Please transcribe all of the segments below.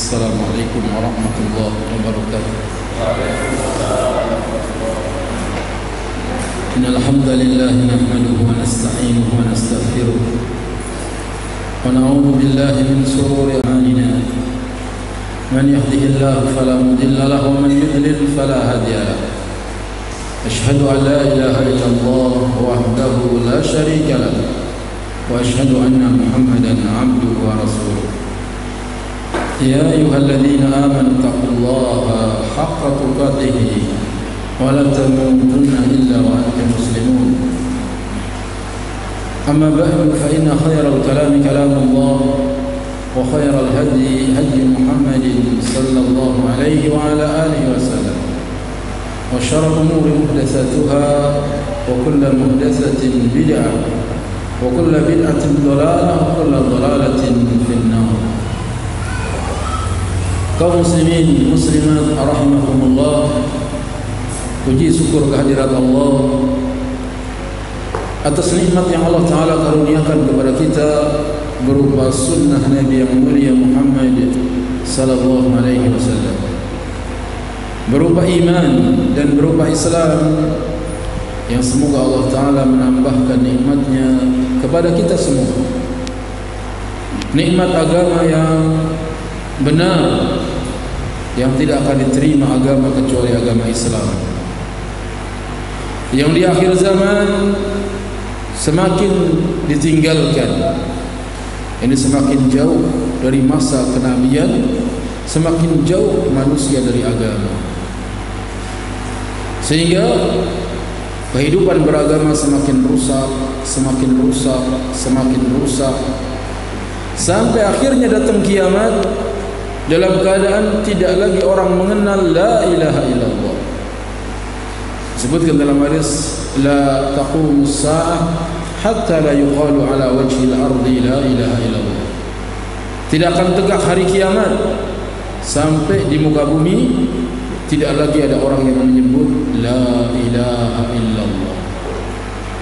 Assalamualaikum warahmatullahi wabarakatuh. Innal hamdalillah nahmaduhu wa nasta'inuhu wa nastaghfiruh wa na'udzu billahi min shururi anfusina man yahdihillahu fala mudilla lahu wa man yudlil fala hadiya lahu. Ashhadu an la ilaha illallah wahdahu la syarika lahu wa ashhadu anna Muhammadan 'abduhu wa rasuluh. Ya ayyuhalladzina amanu taqullaha haqqa tuqatih wa la tamutunna illa wa antum muslimun. Amma ba'du fa inna khayral kalami kalamullah wa khayral hadi hadi Muhammadin sallallahu alaihi wa ala alihi wa sallam. Wa syarrul umuri muhdatsatuha wa kullu muhdatsatin bid'ah wa kullu bid'atin dhalalah wa kullu dhalalatin fin nar. Kaum muslimin muslimat rahimakumullah, puji syukur kehadirat Allah atas nikmat yang Allah Ta'ala karuniakan kepada kita berupa sunnah Nabi yang mulia Muhammad sallallahu alaihi wasallam, berupa iman dan berupa Islam yang semoga Allah Ta'ala menambahkan nikmatnya kepada kita semua. Nikmat agama yang benar, yang tidak akan diterima agama kecuali agama Islam, yang di akhir zaman semakin ditinggalkan. Ini semakin jauh dari masa kenabian, semakin jauh manusia dari agama, sehingga kehidupan beragama semakin rusak, semakin rusak, semakin rusak, sampai akhirnya datang kiamat dalam keadaan tidak lagi orang mengenal la ilaha illallah. Sebutkan dalam hadis, la taqumus sa'ah hatta la yuqalu ala wajhil ardi la ilaha illallah. Tidak akan tegak hari kiamat sampai di muka bumi tidak lagi ada orang yang menyebut la ilaha illallah.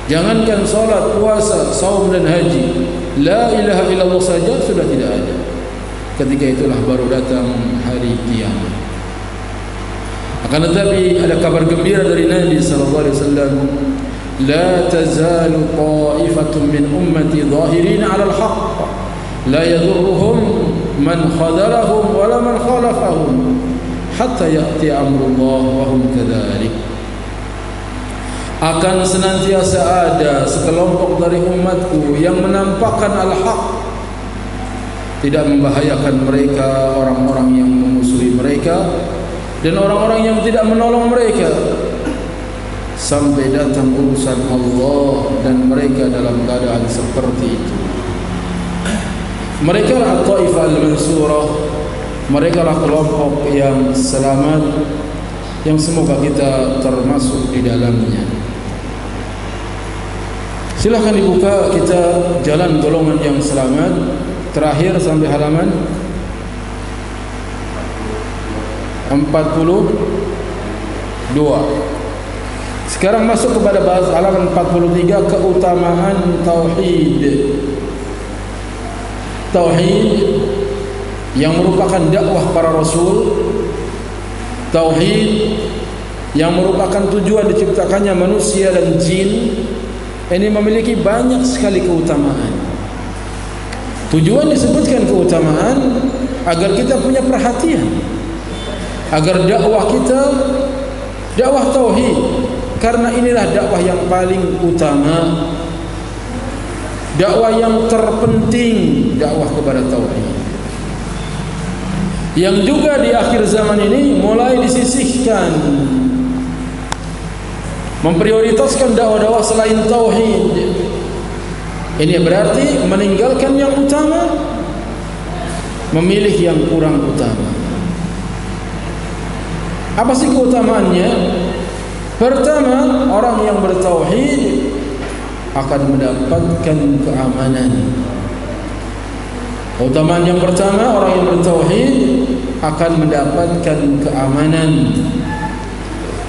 Jangankan salat, puasa, saum dan haji, la ilaha illallah saja sudah tidak ada. Ketika itulah baru datang hari kiamat. Akan tetapi ada kabar gembira dari Nabi sallallahu alaihi wasallam, la tazalu qa'ifatun min ummati zahirin 'ala al-haqq la yadhurruhum man khadalahum wa la man khalafahum hatta ya'ti amrullah wa hum kadzalik. Akan senantiasa ada sekelompok dari umatku yang menampakkan al-haq, tidak membahayakan mereka orang-orang yang memusuhi mereka dan orang-orang yang tidak menolong mereka, sampai datang urusan Allah dan mereka dalam keadaan seperti itu. Mereka lah Taifah al-Mansurah, mereka lah kelompok yang selamat, yang semoga kita termasuk di dalamnya. Silahkan dibuka kita jalan golongan yang selamat terakhir sampai halaman 42. Sekarang masuk kepada bahas halaman 43, keutamaan tauhid. Tauhid yang merupakan dakwah para rasul, tauhid yang merupakan tujuan diciptakannya manusia dan jin, ini memiliki banyak sekali keutamaan. Tujuan disebutkan keutamaan agar kita punya perhatian, agar dakwah kita dakwah tauhid, karena inilah dakwah yang paling utama, dakwah yang terpenting, dakwah kepada tauhid, yang juga di akhir zaman ini mulai disisihkan, memprioritaskan dakwah-dakwah selain tauhid. Ini berarti meninggalkan yang utama, memilih yang kurang utama. Apa sih keutamaannya? Pertama, orang yang bertauhid akan mendapatkan keamanan. Keutamaan yang pertama, orang yang bertauhid akan mendapatkan keamanan.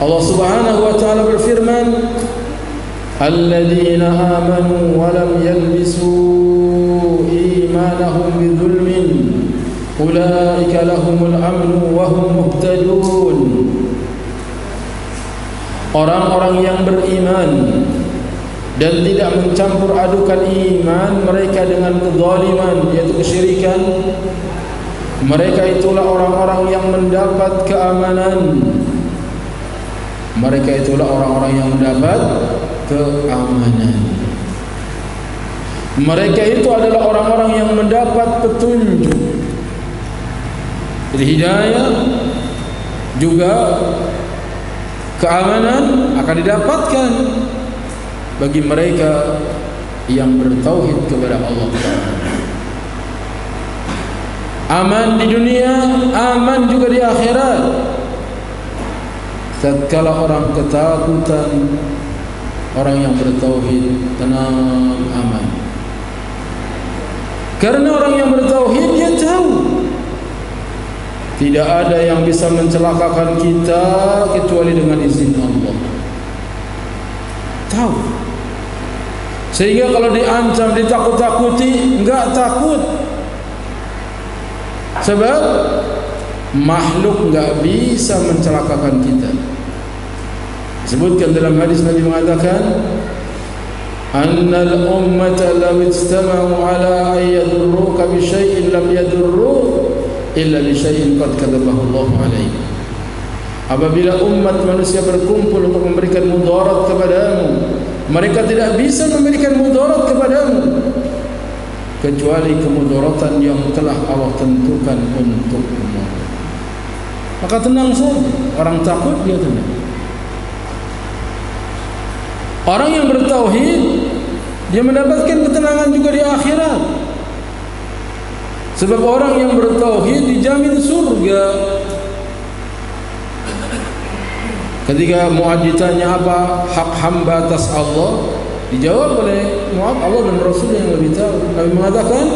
Allah Subhanahu wa taala berfirman, الذين آمنوا ولم يلبسوا إيمانهم بظلم ulaika lahumul amnu wa hum muhtadun. Orang-orang yang beriman dan tidak mencampur adukan iman mereka dengan kezaliman, yaitu kesyirikan, mereka itulah orang-orang yang mendapat keamanan. Mereka itulah orang-orang yang mendapat keamanan. Mereka itu adalah orang-orang yang mendapat petunjuk. Jadi hidayah juga keamanan akan didapatkan bagi mereka yang bertauhid kepada Allah. Aman di dunia, aman juga di akhirat. Tatkala orang ketakutan, orang yang bertauhid tenang, aman. Karena orang yang bertauhid dia tahu tidak ada yang bisa mencelakakan kita kecuali dengan izin Allah. Tahu. Sehingga kalau diancam, ditakut-takuti, enggak takut. Sebab makhluk enggak bisa mencelakakan kita. Disebutkan dalam hadis Nabi mengatakan, annal ummata law istama'u ala an yadurruka bi syai'in lam yadurruka illa bi syai'in qad katabahu Allah alaihi. Apabila umat manusia berkumpul untuk memberikan mudarat kepadamu, mereka tidak bisa memberikan mudarat kepadamu kecuali kemudaratan yang telah Allah tentukan untukmu. Maka tenang saja. Orang takut dia tenang. Orang yang bertauhid dia mendapatkan ketenangan juga di akhirat. Sebab orang yang bertauhid dijamin surga. Ketika Mu'adz ditanya apa hak hamba atas Allah, dijawab oleh Mu'adz, Allah dan Rasul yang lebih tahu. Nabi mengatakan,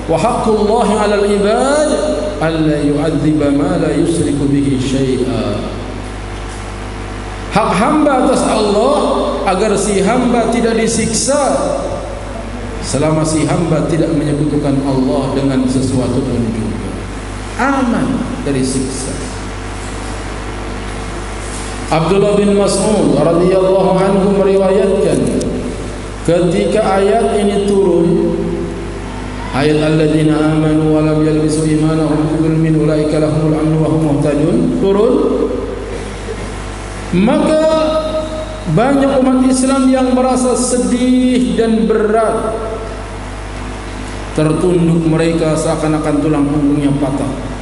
wa haqqullahi 'alal ibad alla yu'adziba ma la yusriku bihi syai'a. Hak hamba atas Allah agar si hamba tidak disiksa selama si hamba tidak menyekutukan Allah dengan sesuatu pun juga. Aman dari siksa. Abdullah bin Mas'ud radhiyallahu anhu meriwayatkan ketika ayat ini turun, ayat alladzina amanu wa lam yalbisu imanahum bidzulmin ulaika lahumul amnu wa hum muhtadun turun, maka banyak umat Islam yang merasa sedih dan berat, tertunduk mereka seakan-akan tulang punggungnya patah.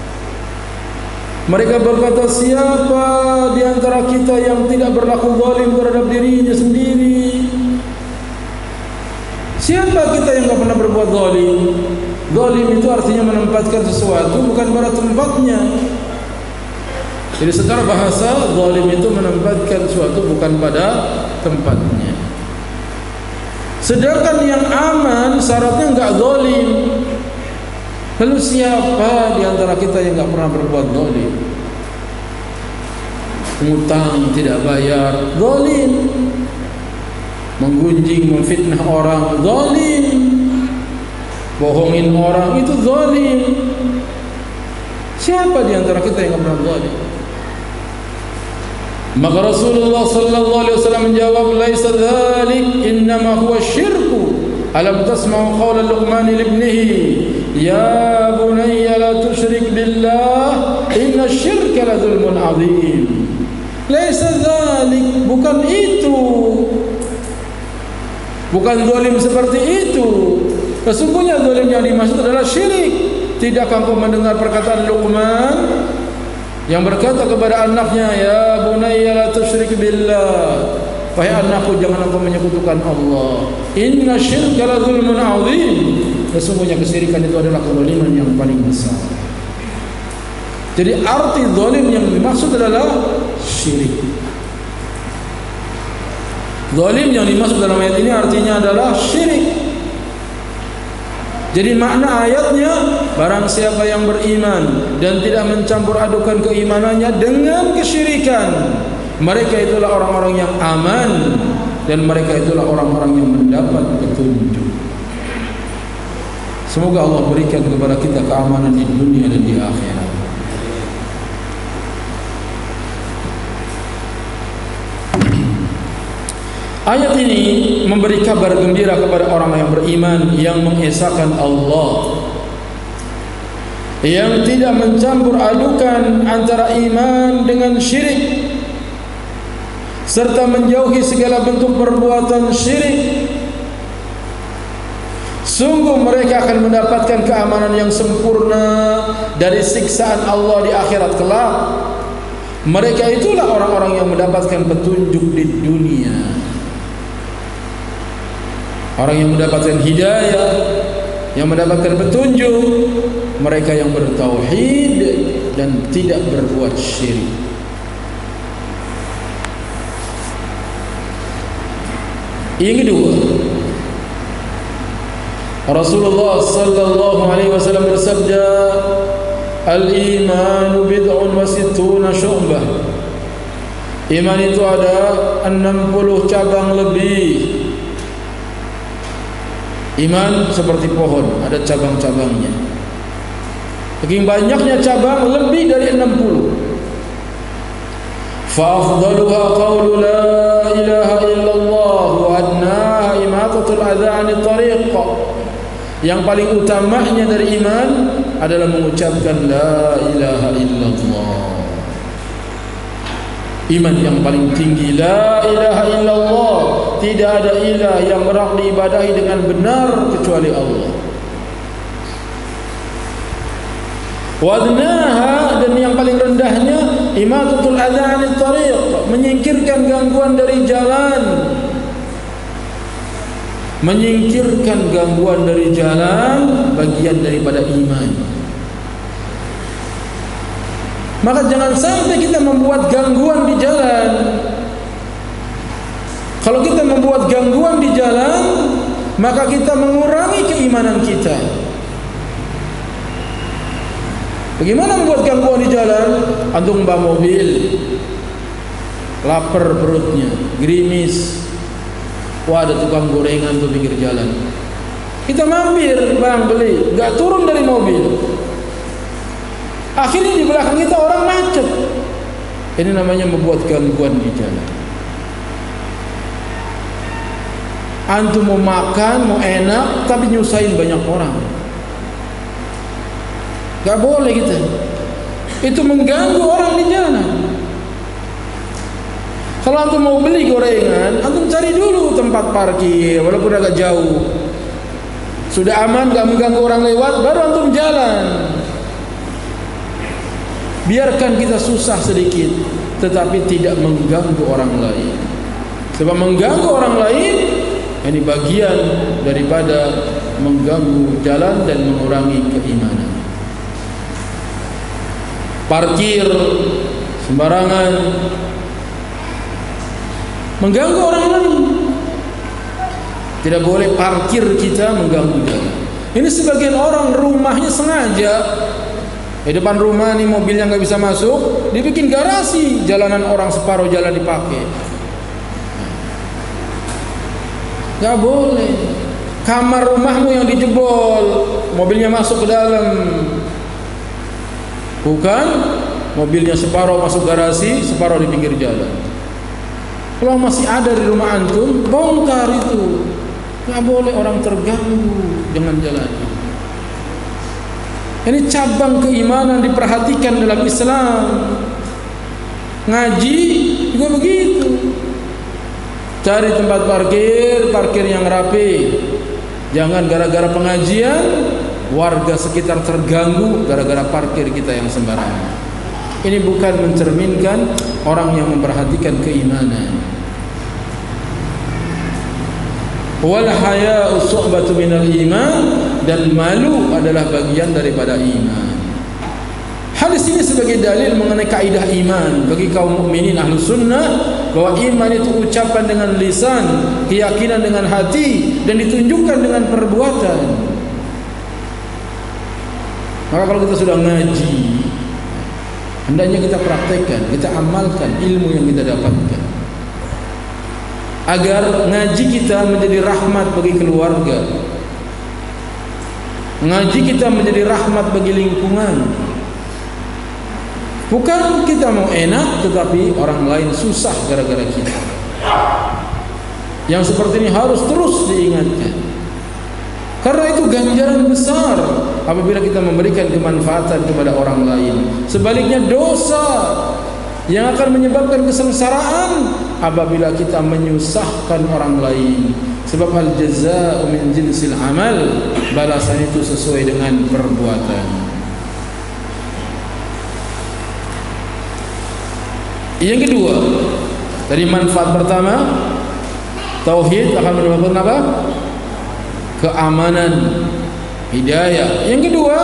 Mereka berkata, siapa di antara kita yang tidak berlaku zalim terhadap dirinya sendiri? Siapa kita yang tidak pernah berbuat zalim? Zalim itu artinya menempatkan sesuatu bukan pada tempatnya. Jadi secara bahasa, zalim itu menempatkan sesuatu bukan pada tempatnya. Sedangkan yang aman syaratnya enggak zalim. Lalu siapa di antara kita yang enggak pernah berbuat zalim? Ngutang tidak bayar, zalim. Menggunjing, memfitnah orang, zalim. Bohongin orang, itu zalim. Siapa di antara kita yang enggak pernah zalim? Maka Rasulullah sallallahu alaihi wasallam menjawab, laisa dzalik, innama huwa syirku. Alam tasma'u qawla Luqman li ibnihi, ya bunayya la tusyrik billah, inna syirka la dzulmun 'adzim. Laisa dzalik, bukan itu. Bukan zalim seperti itu. Sesungguhnya zalim yang dimaksud adalah syirik. Tidakkah kau mendengar perkataan Luqman yang berkata kepada anaknya, ya bunayya la tusyrik billah, wahai anakku jangan engkau menyekutukan Allah, inna syirka la dzulmun 'adzim. Sesungguhnya kesyirikan itu adalah kezaliman yang paling besar. Jadi arti zalim yang dimaksud adalah syirik. Zalim yang dimaksud dalam ayat ini artinya adalah syirik. Jadi makna ayatnya, barang siapa yang beriman dan tidak mencampur adukan keimanannya dengan kesyirikan, mereka itulah orang-orang yang aman dan mereka itulah orang-orang yang mendapat petunjuk. Semoga Allah berikan kepada kita keamanan di dunia dan di akhirat. Ayat ini memberi kabar gembira kepada orang yang beriman, yang mengesahkan Allah, yang tidak mencampur adukan antara iman dengan syirik, serta menjauhi segala bentuk perbuatan syirik. Sungguh mereka akan mendapatkan keamanan yang sempurna dari siksaan Allah di akhirat kelak. Mereka itulah orang-orang yang mendapatkan petunjuk di dunia, orang yang mendapatkan hidayah, yang mendapatkan petunjuk, mereka yang bertauhid dan tidak berbuat syirik. Yang kedua, Rasulullah sallallahu alaihi wasallam bersabda, "Al-iman bid'un wa sittuna syu'bah." Iman itu ada 60 cabang lebih. Iman seperti pohon, ada cabang-cabangnya. Saking banyaknya cabang, lebih dari 60. Fa afdaluha qawlu la ilaha illallah wa adnaha imatatul adha 'anil tariq. Yang paling utamanya dari iman adalah mengucapkan la ilaha illallah. Iman yang paling tinggi, la ilaha illallah, tidak ada ilah yang berhak diibadahi dengan benar kecuali Allah. Wadnaha, dan yang paling rendahnya imatatul adha 'anil tariq, menyingkirkan gangguan dari jalan. Menyingkirkan gangguan dari jalan bagian daripada iman. Maka jangan sampai kita membuat gangguan di jalan. Kalau kita membuat gangguan di jalan, maka kita mengurangi keimanan kita. Bagaimana membuat gangguan di jalan? Antum bawa mobil, lapar perutnya, gerimis, wah ada tukang gorengan tuh pinggir jalan, kita mampir, bang beli, gak turun dari mobil. Akhirnya di belakang kita orang macet. Ini namanya membuat gangguan di jalan. Antum mau makan, mau enak, tapi nyusahin banyak orang. Gak boleh gitu. Itu mengganggu orang di jalan. Kalau antum mau beli gorengan, antum cari dulu tempat parkir, walaupun agak jauh. Sudah aman, gak mengganggu orang lewat, baru antum jalan. Biarkan kita susah sedikit, tetapi tidak mengganggu orang lain. Sebab mengganggu orang lain, ini bagian daripada mengganggu jalan dan mengurangi keimanan. Parkir sembarangan mengganggu orang lain. Tidak boleh parkir kita mengganggu jalan. Ini sebagian orang rumahnya sengaja, di depan rumah nih mobilnya nggak bisa masuk, dibikin garasi, jalanan orang separuh jalan dipakai. Nggak boleh. Kamar rumahmu yang dijebol, mobilnya masuk ke dalam. Bukan mobilnya separuh masuk garasi, separuh di pinggir jalan. Kalau masih ada di rumah antum, bongkar itu. Nggak boleh orang terganggu dengan jalan. Ini cabang keimanan diperhatikan dalam Islam. Ngaji juga begitu. Cari tempat parkir, parkir yang rapi. Jangan gara-gara pengajian warga sekitar terganggu gara-gara parkir kita yang sembarangan. Ini bukan mencerminkan orang yang memperhatikan keimanan. Wal haya'u su'batu minal iman, dan malu adalah bagian daripada iman. Hadis ini sebagai dalil mengenai kaidah iman bagi kaum mukminin ahlu sunnah, bahwa iman itu ucapan dengan lisan, keyakinan dengan hati, dan ditunjukkan dengan perbuatan. Maka kalau kita sudah ngaji, hendaknya kita praktekkan, kita amalkan ilmu yang kita dapatkan, agar ngaji kita menjadi rahmat bagi keluarga, Ngaji kita menjadi rahmat bagi lingkungan. Bukan kita mau enak tetapi orang lain susah gara-gara kita. Yang seperti ini harus terus diingatkan. Karena itu ganjaran besar apabila kita memberikan kemanfaatan kepada orang lain. Sebaliknya dosa yang akan menyebabkan kesengsaraan apabila kita menyusahkan orang lain. Sebab al-jazaa'u min jinsil amal, balasan itu sesuai dengan perbuatan. Yang kedua, dari manfaat pertama, tauhid akan menyebabkan apa? Keamanan, hidayah. Yang kedua,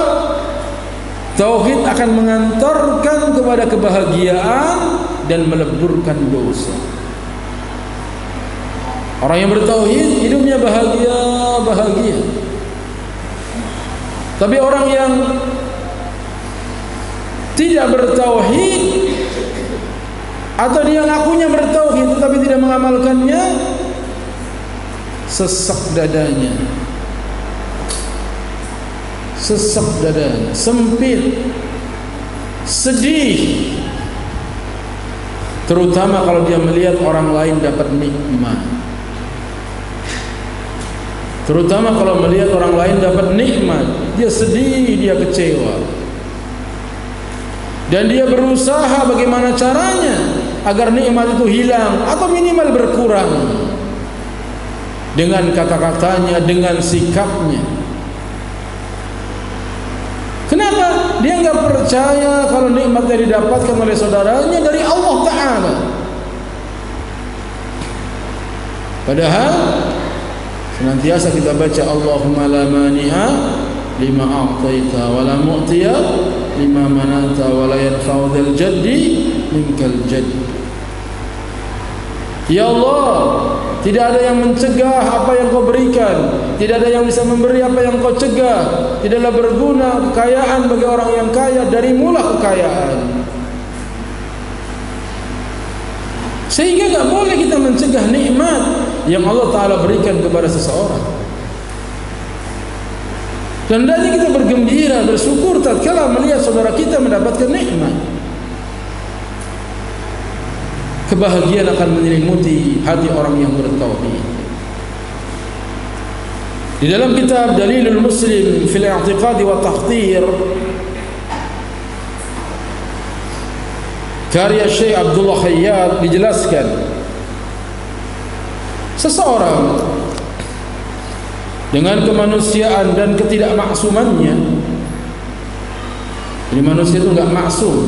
tauhid akan mengantarkan kepada kebahagiaan dan meleburkan dosa. Orang yang bertauhid hidupnya bahagia. Tapi orang yang tidak bertauhid atau dia ngakunya bertauhid tetapi tidak mengamalkannya, sesak dadanya, sempit, sedih. Terutama kalau dia melihat orang lain dapat nikmat. Terutama kalau melihat orang lain dapat nikmat, dia sedih, dia kecewa. Dan dia berusaha bagaimana caranya agar nikmat itu hilang atau minimal berkurang. Dengan kata-katanya, dengan sikapnya. Kenapa? Dia enggak percaya kalau nikmat yang didapatkan oleh saudaranya dari Allah Ta'ala. Padahal senantiasa kita baca Allahumma la mani'a lima a'taita wa la mu'tiya lima manata wa la yanfa'u dzal jaddi minkal jadd. Ya Allah, tidak ada yang mencegah apa yang kau berikan, tidak ada yang bisa memberi apa yang kau cegah. Tidaklah berguna kekayaan bagi orang yang kaya, darimulah kekayaan. Sehingga tak boleh kita mencegah nikmat yang Allah Ta'ala berikan kepada seseorang. Dan hendaknya kita bergembira, bersyukur tatkala melihat saudara kita mendapatkan nikmat. Kebahagiaan akan menyelimuti hati orang yang bertauhid. Di dalam kitab Dalilul Muslim fil I'tiqad wa Tahtir, karya Syekh Abdullah Khayyat, dijelaskan seseorang dengan kemanusiaan dan ketidakmaksumannya. Jadi manusia itu enggak maksum.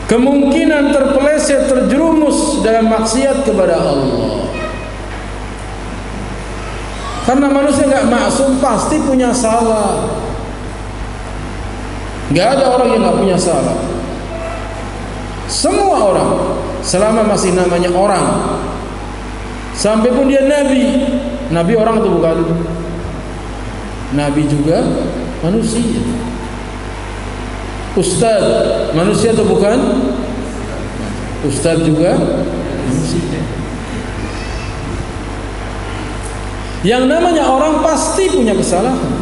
Kemungkinan terpeleset, terjerumus dalam maksiat kepada Allah. Karena manusia enggak maksum, pasti punya salah. Enggak ada orang yang enggak punya salah. Semua orang, selama masih namanya orang, sampai pun dia nabi. Nabi orang itu bukan? Nabi juga manusia. Ustaz manusia atau bukan? Ustaz juga manusia. Yang namanya orang pasti punya kesalahan.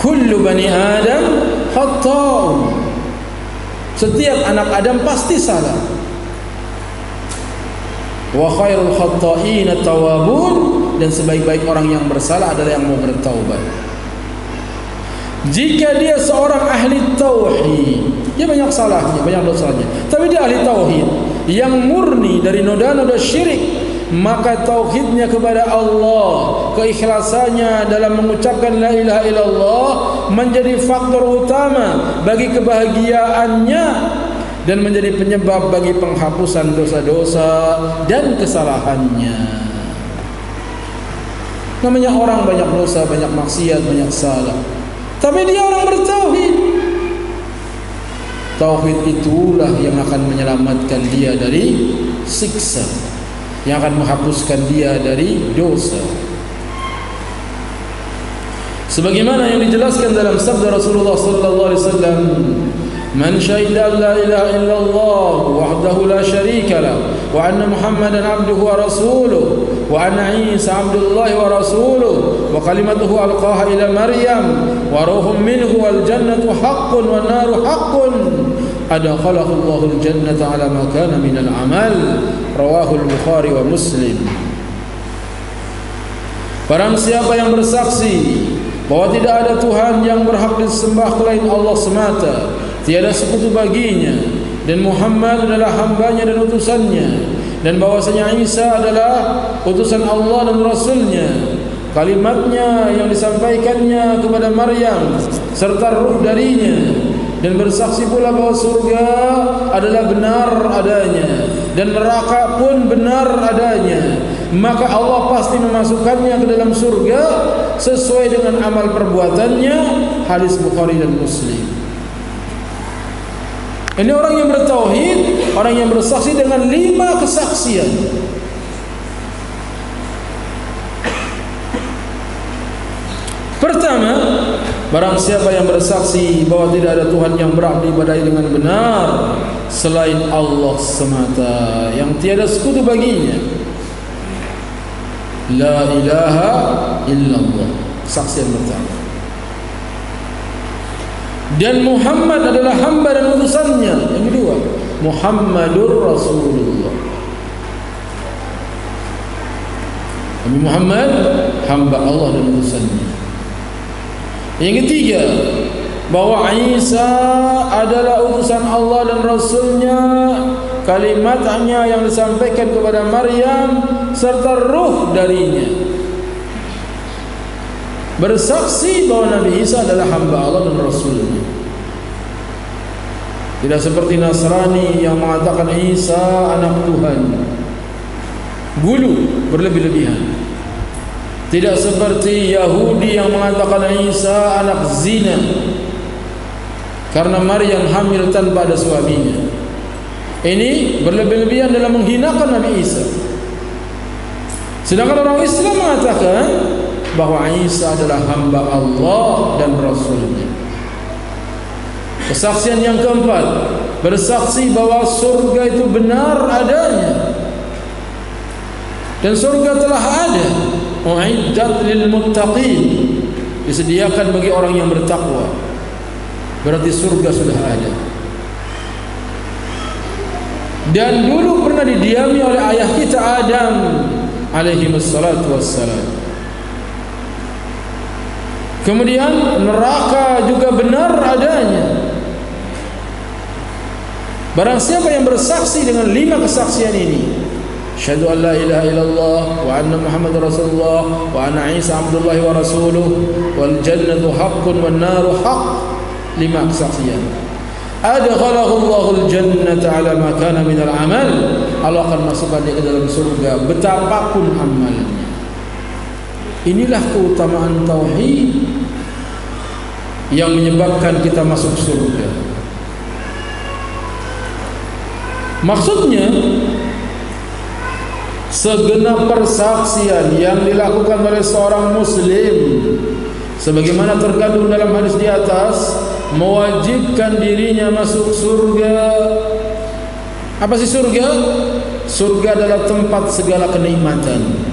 Kullu bani Adam khata'un. Setiap anak Adam pasti salah. Wa khairul khata'in at-tawwabun, dan sebaik-baik orang yang bersalah adalah yang mau bertaubat. Jika dia seorang ahli tauhid, dia banyak salahnya, banyak dosanya, tapi dia ahli tauhid yang murni dari noda-noda syirik, maka tauhidnya kepada Allah, keikhlasannya dalam mengucapkan la ilaha illallah menjadi faktor utama bagi kebahagiaannya dan menjadi penyebab bagi penghapusan dosa-dosa dan kesalahannya. Namanya orang banyak dosa, banyak maksiat, banyak salah, tapi dia orang bertauhid. Tauhid itulah yang akan menyelamatkan dia dari siksa, yang akan menghapuskan dia dari dosa. Sebagaimana yang dijelaskan dalam sabda Rasulullah sallallahu alaihi wasallam, "Man syahida an la ilaha illallah wahdahu la syarika lah wa anna Muhammadan abduhu wa rasuluh wa anna Isa abdullah wa rasuluh wa kalimatuhu alqaha ila Maryam wa ruhun minhu wal jannatu haqqun wan naru haqqun adkhalahu Allahul jannata ala ma kana minal amal. Rawahu al-Bukhari wa Muslim. Barang siapa yang bersaksi bahwa tidak ada Tuhan yang berhak disembah selain Allah semata, tiada sekutu baginya, dan Muhammad adalah hambanya dan utusannya, dan bahwasanya Isa adalah utusan Allah dan Rasulnya, kalimatnya yang disampaikannya kepada Maryam serta ruh darinya, dan bersaksi pula bahwa surga adalah benar adanya dan neraka pun benar adanya, maka Allah pasti memasukkannya ke dalam surga sesuai dengan amal perbuatannya. Hadis Bukhari dan Muslim. Ini orang yang bertauhid, orang yang bersaksi dengan 5 kesaksian. Pertama, barang siapa yang bersaksi bahwa tidak ada Tuhan yang berhak diibadahi dengan benar selain Allah semata, yang tiada sekutu baginya, la ilaha illallah, saksi yang pertama. Dan Muhammad adalah hamba dan utusannya. Yang kedua, Muhammadur Rasulullah. Nabi Muhammad hamba Allah dan utusannya. Yang ketiga, bahwa Isa adalah utusan Allah dan Rasulnya, kalimatnya yang disampaikan kepada Maryam serta ruh darinya. Bersaksi bahwa Nabi Isa adalah hamba Allah dan Rasulnya. Tidak seperti Nasrani yang mengatakan Isa anak Tuhan, gulu berlebih-lebihan. Tidak seperti Yahudi yang mengatakan Isa anak zina karena Maryam hamil tanpa ada suaminya. Ini berlebih-lebihan dalam menghinakan Nabi Isa. Sedangkan orang Islam mengatakan bahwa Isa adalah hamba Allah dan Rasulnya. Kesaksian yang keempat, bersaksi bahwa surga itu benar adanya, dan surga telah ada, uiddat lil muttaqin, disediakan bagi orang yang bertakwa. Berarti surga sudah ada. Dan dulu pernah didiami oleh ayah kita Adam alaihi wassalatu wassalam. Kemudian neraka juga benar adanya. Barang siapa yang bersaksi dengan 5 kesaksian ini, asyhadu an la ilaha illallah wa anna Muhammadar Rasulullah wa anna Isa abdullah wa rasuluh wal jannatu haqqun wan naru haqq, 5 kesaksian, adkhalahu Allahul jannata ala ma kana minal amal, Allah akan masukkan dia ke dalam surga betapapun amalnya. Inilah keutamaan tauhid yang menyebabkan kita masuk surga. Maksudnya, segenap persaksian yang dilakukan oleh seorang muslim, sebagaimana terkandung dalam hadis di atas, mewajibkan dirinya masuk surga. Apa sih surga? Surga adalah tempat segala kenikmatan.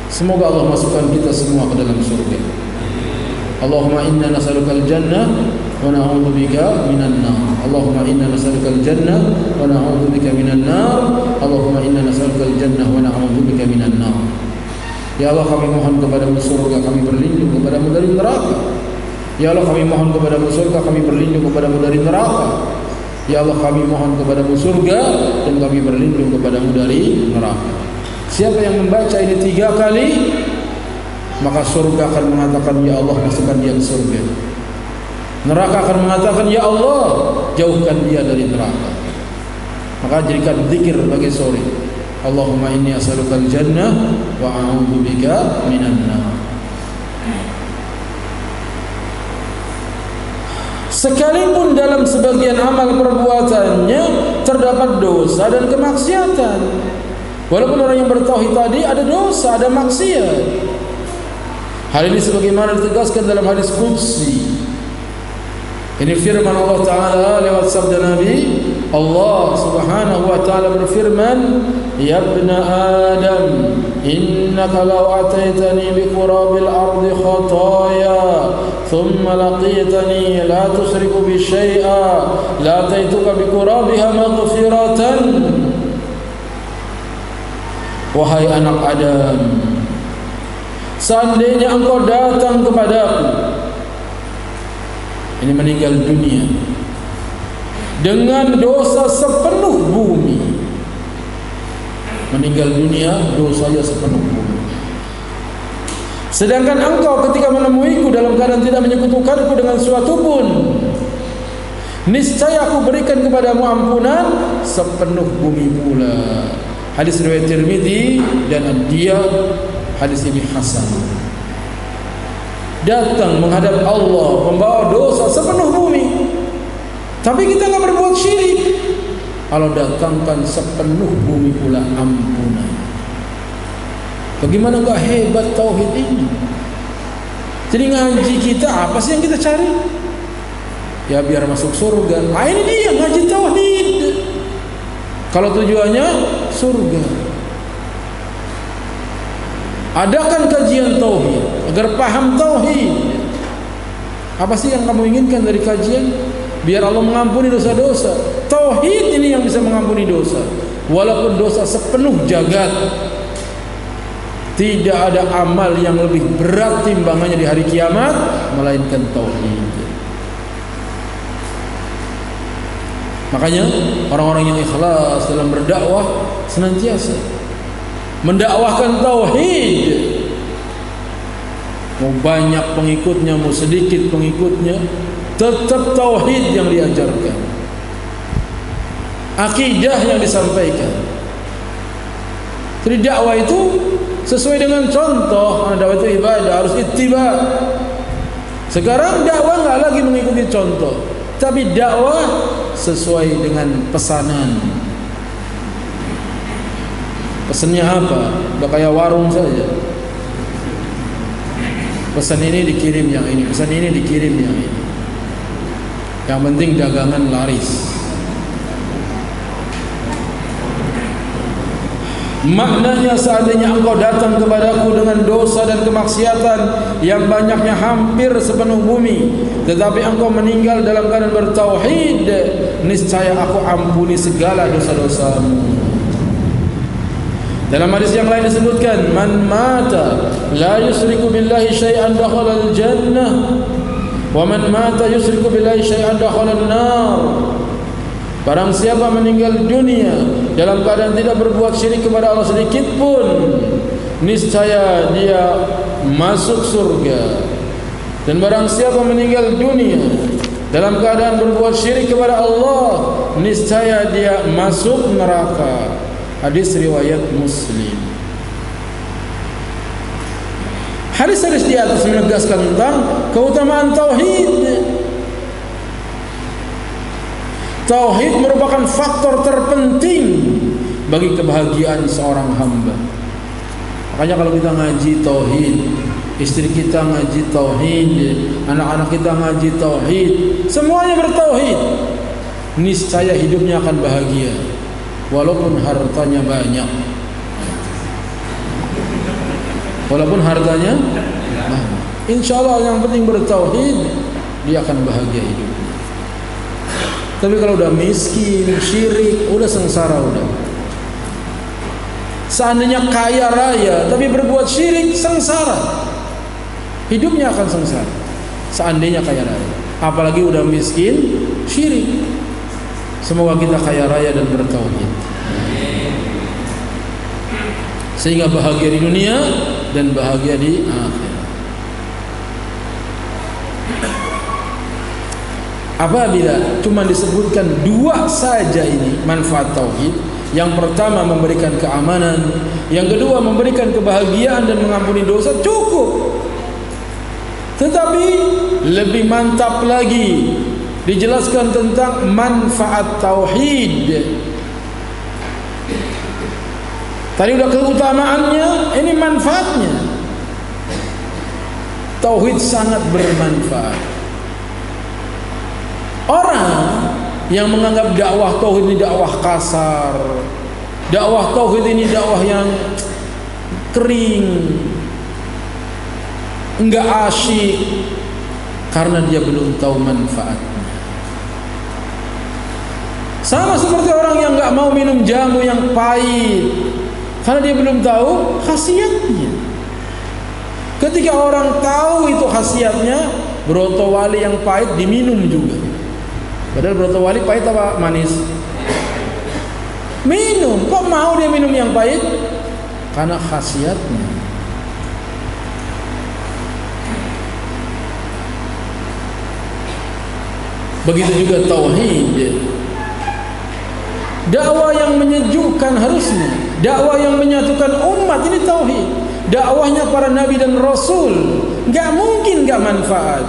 Semoga Allah masukkan kita semua ke dalam surga. Allahumma inna nas'alukal jannah wa na'udzubika minan nar. Allahumma inna nas'alukal jannah wa na'udzubika minan nar. Allahumma inna nas'alukal jannah wa na'udzubika minan nar. Ya Allah, kami mohon kepadamu surga, kami berlindung kepadamu dari neraka. Ya Allah, kami mohon kepadamu surga, kami berlindung kepadamu dari neraka. Ya Allah, kami mohon kepadamu surga dan kami berlindung kepadamu dari neraka. Siapa yang membaca ini 3 kali, maka surga akan mengatakan, ya Allah, masukkan dia ke surga. Neraka akan mengatakan, ya Allah, jauhkan dia dari neraka. Maka jadikan zikir bagi sore. Allahumma inni as'alukal jannah wa a'udzubika minan nar. Sekalipun dalam sebagian amal perbuatannya terdapat dosa dan kemaksiatan. Walaupun orang yang bertauhid tadi ada dosa, ada maksiat. Hal ini sebagaimana ditegaskan dalam hadis qudsi. Ini firman Allah Ta'ala lewat sabda Nabi. Allah Subhanahu wa Ta'ala berfirman, Ya ibna Adam, innaka law ataitani bi qurabil ardi khataya thumma laqitani la tusriku bi syai'a la ataituka bi qurabiha maghfiratan. Wahai anak Adam, seandainya engkau datang kepadaku, ini meninggal dunia, dengan dosa sepenuh bumi, meninggal dunia dosanya sepenuh bumi, sedangkan engkau ketika menemuiku dalam keadaan tidak menyekutukanku dengan suatu pun, niscaya aku berikan kepadamu ampunan sepenuh bumi pula. Hadis riwayat Tirmidzi dan dia hadis ini hasan. Datang menghadap Allah membawa dosa sepenuh bumi, tapi kita enggak berbuat syirik. Allah datangkan sepenuh bumi pula ampunan. Bagaimana enggak hebat tauhid ini? Jadi ngaji kita apa sih yang kita cari? Ya biar masuk surga. Ah, ini dia ngaji tauhid. Kalau tujuannya surga, adakan kajian tauhid agar paham tauhid. Apa sih yang kamu inginkan dari kajian? Biar Allah mengampuni dosa-dosa. Tauhid ini yang bisa mengampuni dosa. Walaupun dosa sepenuh jagat, tidak ada amal yang lebih berat timbangannya di hari kiamat melainkan tauhid. Makanya orang-orang yang ikhlas dalam berdakwah senantiasa mendakwahkan tauhid. Mau banyak pengikutnya, mau sedikit pengikutnya, tetap tauhid yang diajarkan, akidah yang disampaikan. Jadi dakwah itu sesuai dengan contoh. Dakwah itu ibadah, harus ittiba. Sekarang dakwah nggak lagi mengikuti contoh, tapi dakwah sesuai dengan pesanan. Pesannya apa? Udah kayak warung saja. Pesan ini dikirim yang ini, pesan ini dikirim yang ini. Yang penting dagangan laris. Maknanya seandainya engkau datang kepadaku dengan dosa dan kemaksiatan yang banyaknya hampir sepenuh bumi, tetapi engkau meninggal dalam keadaan bertauhid, niscaya aku ampuni segala dosa-dosamu. Dalam hadis yang lain disebutkan, man mata la yusriku billahi syai'an dakhala al-jannah wa man mata yusriku billahi syai'an dakhala an-nar. Barang siapa meninggal dunia dalam keadaan tidak berbuat syirik kepada Allah sedikit pun, niscaya dia masuk surga. Dan barang siapa meninggal dunia dalam keadaan berbuat syirik kepada Allah, niscaya dia masuk neraka. Hadis riwayat Muslim. Hadis-hadis di atas menegaskan tentang keutamaan tauhid. Tauhid merupakan faktor terpenting bagi kebahagiaan seorang hamba. Makanya kalau kita ngaji tauhid, istri kita ngaji tauhid, anak-anak kita ngaji tauhid, semuanya bertauhid, niscaya hidupnya akan bahagia walaupun hartanya banyak. Walaupun hartanya banyak, insyaallah yang penting bertauhid, dia akan bahagia hidupnya. Tapi kalau udah miskin, syirik, udah sengsara udah. Seandainya kaya raya tapi berbuat syirik, sengsara. Hidupnya akan sengsara. Seandainya kaya raya, apalagi udah miskin, syirik. Semoga kita kaya raya dan bertauhid, sehingga bahagia di dunia dan bahagia di akhirat. Apabila cuma disebutkan dua saja ini manfaat tauhid, yang pertama memberikan keamanan, yang kedua memberikan kebahagiaan dan mengampuni dosa, cukup. Tetapi lebih mantap lagi dijelaskan tentang manfaat tauhid. Tadi udah keutamaannya, ini manfaatnya. Tauhid sangat bermanfaat. yang menganggap dakwah tauhid ini dakwah kasar, dakwah tauhid ini dakwah yang kering, enggak asyik, karena dia belum tahu manfaatnya. Sama seperti orang yang enggak mau minum jamu yang pahit, karena dia belum tahu khasiatnya. Ketika orang tahu itu khasiatnya, broto wali yang pahit diminum juga. Padahal broto wali pahit apa manis? Minum. Kok mau dia minum yang pahit? Karena khasiatnya. Begitu juga tauhid. Dakwah yang menyejukkan harusnya, dakwah yang menyatukan umat ini tauhid. Dakwahnya para nabi dan rasul enggak mungkin enggak manfaat.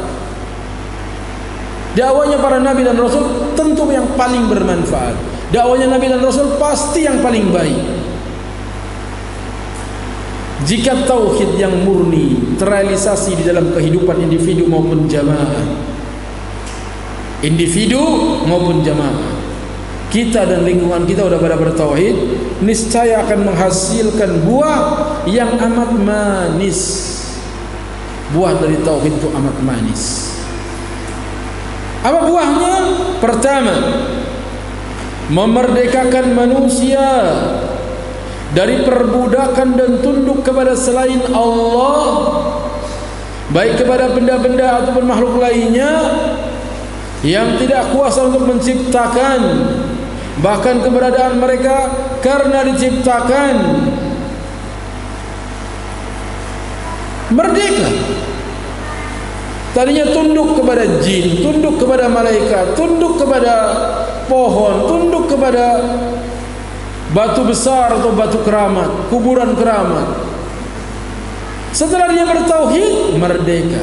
Dakwahnya para nabi dan rasul tentu yang paling bermanfaat. Dakwahnya nabi dan rasul pasti yang paling baik. Jika tauhid yang murni terrealisasi di dalam kehidupan individu maupun jamaah, individu maupun jamaah, kita dan lingkungan kita sudah pada bertauhid, niscaya akan menghasilkan buah yang amat manis. Buah dari tauhid itu amat manis. Apa buahnya? Pertama, memerdekakan manusia dari perbudakan dan tunduk kepada selain Allah, baik kepada benda-benda ataupun makhluk lainnya yang tidak kuasa untuk menciptakan, bahkan keberadaan mereka karena diciptakan. Merdeka. Tadinya tunduk kepada jin, tunduk kepada malaikat, tunduk kepada pohon, tunduk kepada batu besar atau batu keramat, kuburan keramat. Setelah dia bertauhid, merdeka.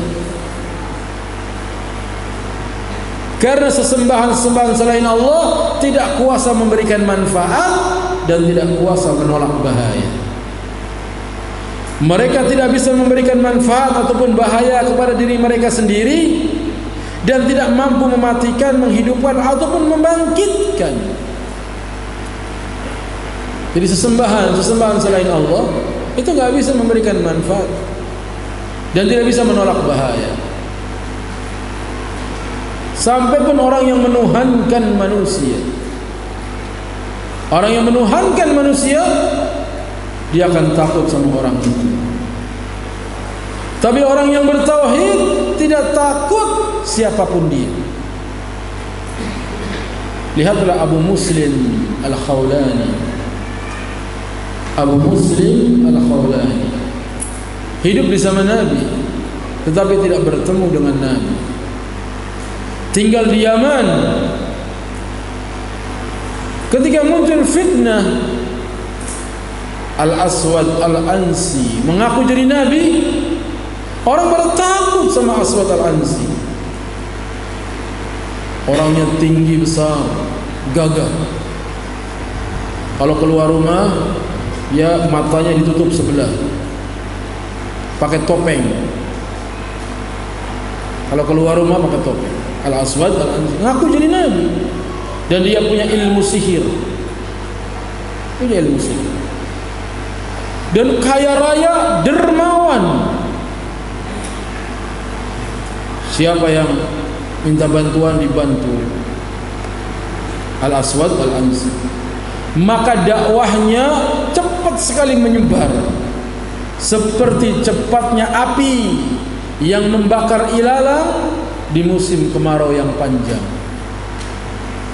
Karena sesembahan-sembahan selain Allah tidak kuasa memberikan manfaat dan tidak kuasa menolak bahaya. Mereka tidak bisa memberikan manfaat ataupun bahaya kepada diri mereka sendiri, dan tidak mampu mematikan, menghidupkan ataupun membangkitkan. Jadi sesembahan selain Allah itu tidak bisa memberikan manfaat dan tidak bisa menolak bahaya. Sampai pun orang yang menuhankan manusia, orang yang menuhankan manusia, dia akan takut sama orang itu. Tapi orang yang bertauhid tidak takut siapapun dia. Lihatlah Abu Muslim Al-Khawlani. Abu Muslim Al-Khawlani hidup di zaman Nabi, tetapi tidak bertemu dengan Nabi. Tinggal di Yaman. Ketika muncul fitnah, Al-Aswad Al-Ansi mengaku jadi Nabi, orang pada takut sama Aswad Al-Ansi. Orangnya tinggi besar, gagah. Kalau keluar rumah, ya matanya ditutup sebelah, pakai topeng. Kalau keluar rumah pakai topeng. Al-Aswad Al-Ansi ngaku jadi Nabi, dan dia punya ilmu sihir. Punya ilmu sihir. Dan kaya raya, dermawan. Siapa yang minta bantuan dibantu. Al-Aswad Al-Ansi. Maka dakwahnya cepat sekali menyebar, seperti cepatnya api yang membakar ilalang di musim kemarau yang panjang,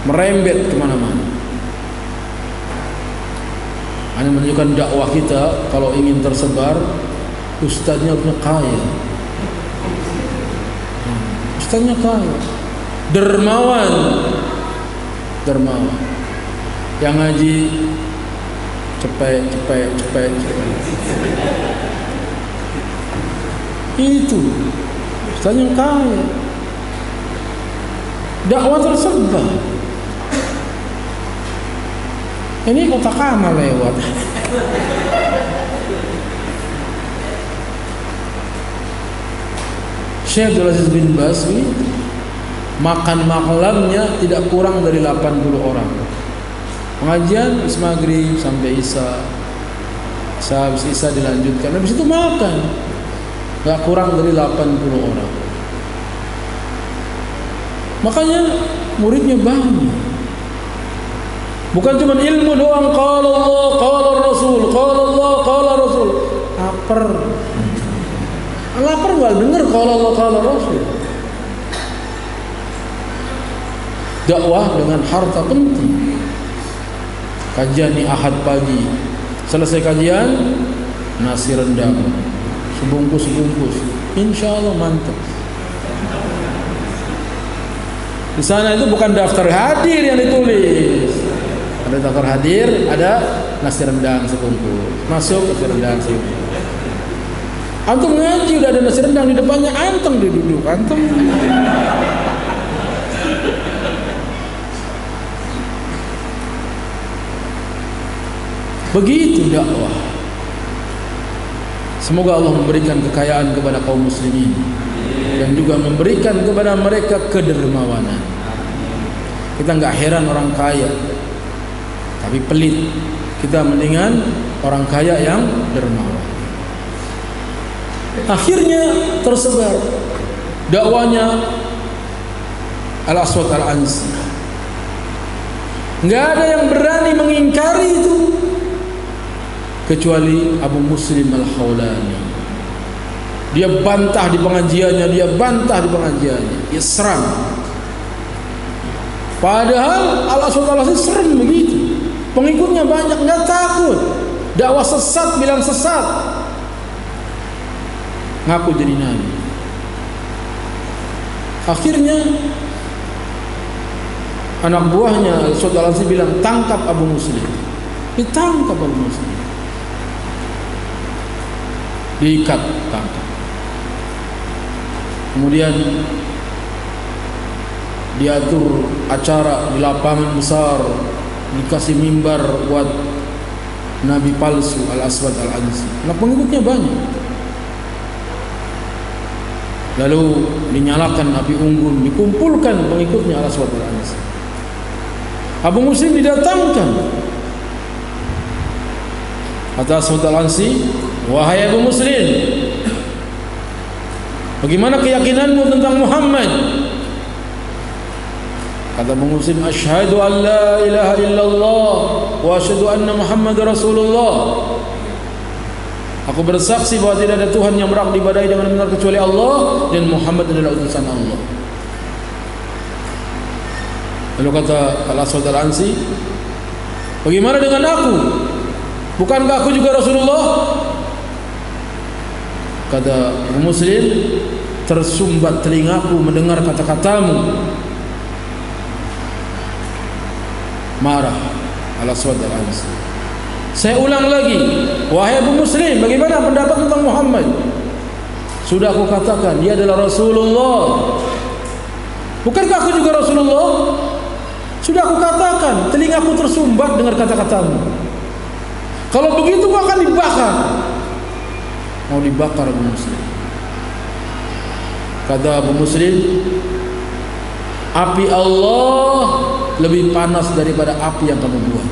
merembet kemana-mana. Ini menunjukkan dakwah kita kalau ingin tersebar, ustadznya harusnya kaya. Ustadznya kaya, dermawan, dermawan. Yang ngaji cepet. Itu ustadznya kaya. Dakwah tersebar. Ini kota Kamal lewat. Syekh Abdul Aziz bin Baz makan malamnya tidak kurang dari 80 orang. Pengajian maghrib sampai isya. Habis isya dilanjutkan, habis itu makan. Gak kurang dari 80 orang. Makanya muridnya banyak. Bukan cuma ilmu doang, qala Allah, qala Rasul, qala Allah, qala Rasul. Lapar enggak dengar qala Allah, qala Rasul. Dakwah dengan harta penting. Kajian di Ahad pagi, selesai kajian nasi rendang sebungkus, insyaallah mantap. Di sana itu bukan daftar hadir yang ditulis, ada daftar hadir, ada nasi rendang sebungkus, masuk nasi rendang sebungkus. Antum ngaji udah ada nasi rendang di depannya, anteng duduk, anteng. Begitu dakwah. Semoga Allah memberikan kekayaan kepada kaum muslimin dan juga memberikan kepada mereka kedermawanan. Kita enggak heran orang kaya tapi pelit. Kita mendingan orang kaya yang dermawan. Akhirnya tersebar dakwanya Al-Aswad Al-Ansi. Enggak ada yang berani mengingkari itu kecuali Abu Muslim Al-Khawlani. Dia bantah di pengajiannya, dia serang. Padahal Al-Aswad Al-Ansi serem begitu. Pengikutnya banyak, enggak takut. Dakwah sesat bilang sesat. Ngaku jadi nabi. Akhirnya anak buahnya Al-Aswad Al-Ansi bilang, tangkap Abu Muslim. Ditangkap Abu Muslim. Diikat, tangkap. Kemudian diatur acara di lapangan besar, dikasih mimbar buat nabi palsu Al-Aswad Al-Ansi. Nah, pengikutnya banyak. Lalu dinyalakan api unggun, dikumpulkan pengikutnya Al-Aswad Al-Ansi. Abu Muslim didatangkan. Kata Aswad Al-Ansi, wahai Abu Muslim, bagaimana keyakinanmu tentang Muhammad? Kata Abu Muslim, asyhadu an la ilaha illallah wa asyhadu anna Muhammad Rasulullah. Aku bersaksi bahwa tidak ada Tuhan yang berhak diibadahi dengan benar kecuali Allah dan Muhammad adalah utusan Allah. Lalu kata Al-Aswad Al-Ansi, bagaimana dengan aku? Bukankah aku juga Rasulullah? Kata Abu Muslim, tersumbat telingaku mendengar kata-katamu. Marah Al-Aswad Al-Ansi. Saya ulang lagi, wahai Abu Muslim, bagaimana pendapat tentang Muhammad? Sudah aku katakan, dia adalah Rasulullah. Bukankah aku juga Rasulullah? Sudah aku katakan, telingaku tersumbat dengar kata-katamu. Kalau begitu kau akan dibakar. Mau dibakar Abu Muslim. Kata Abu Muslim, api Allah lebih panas daripada api yang kamu buat.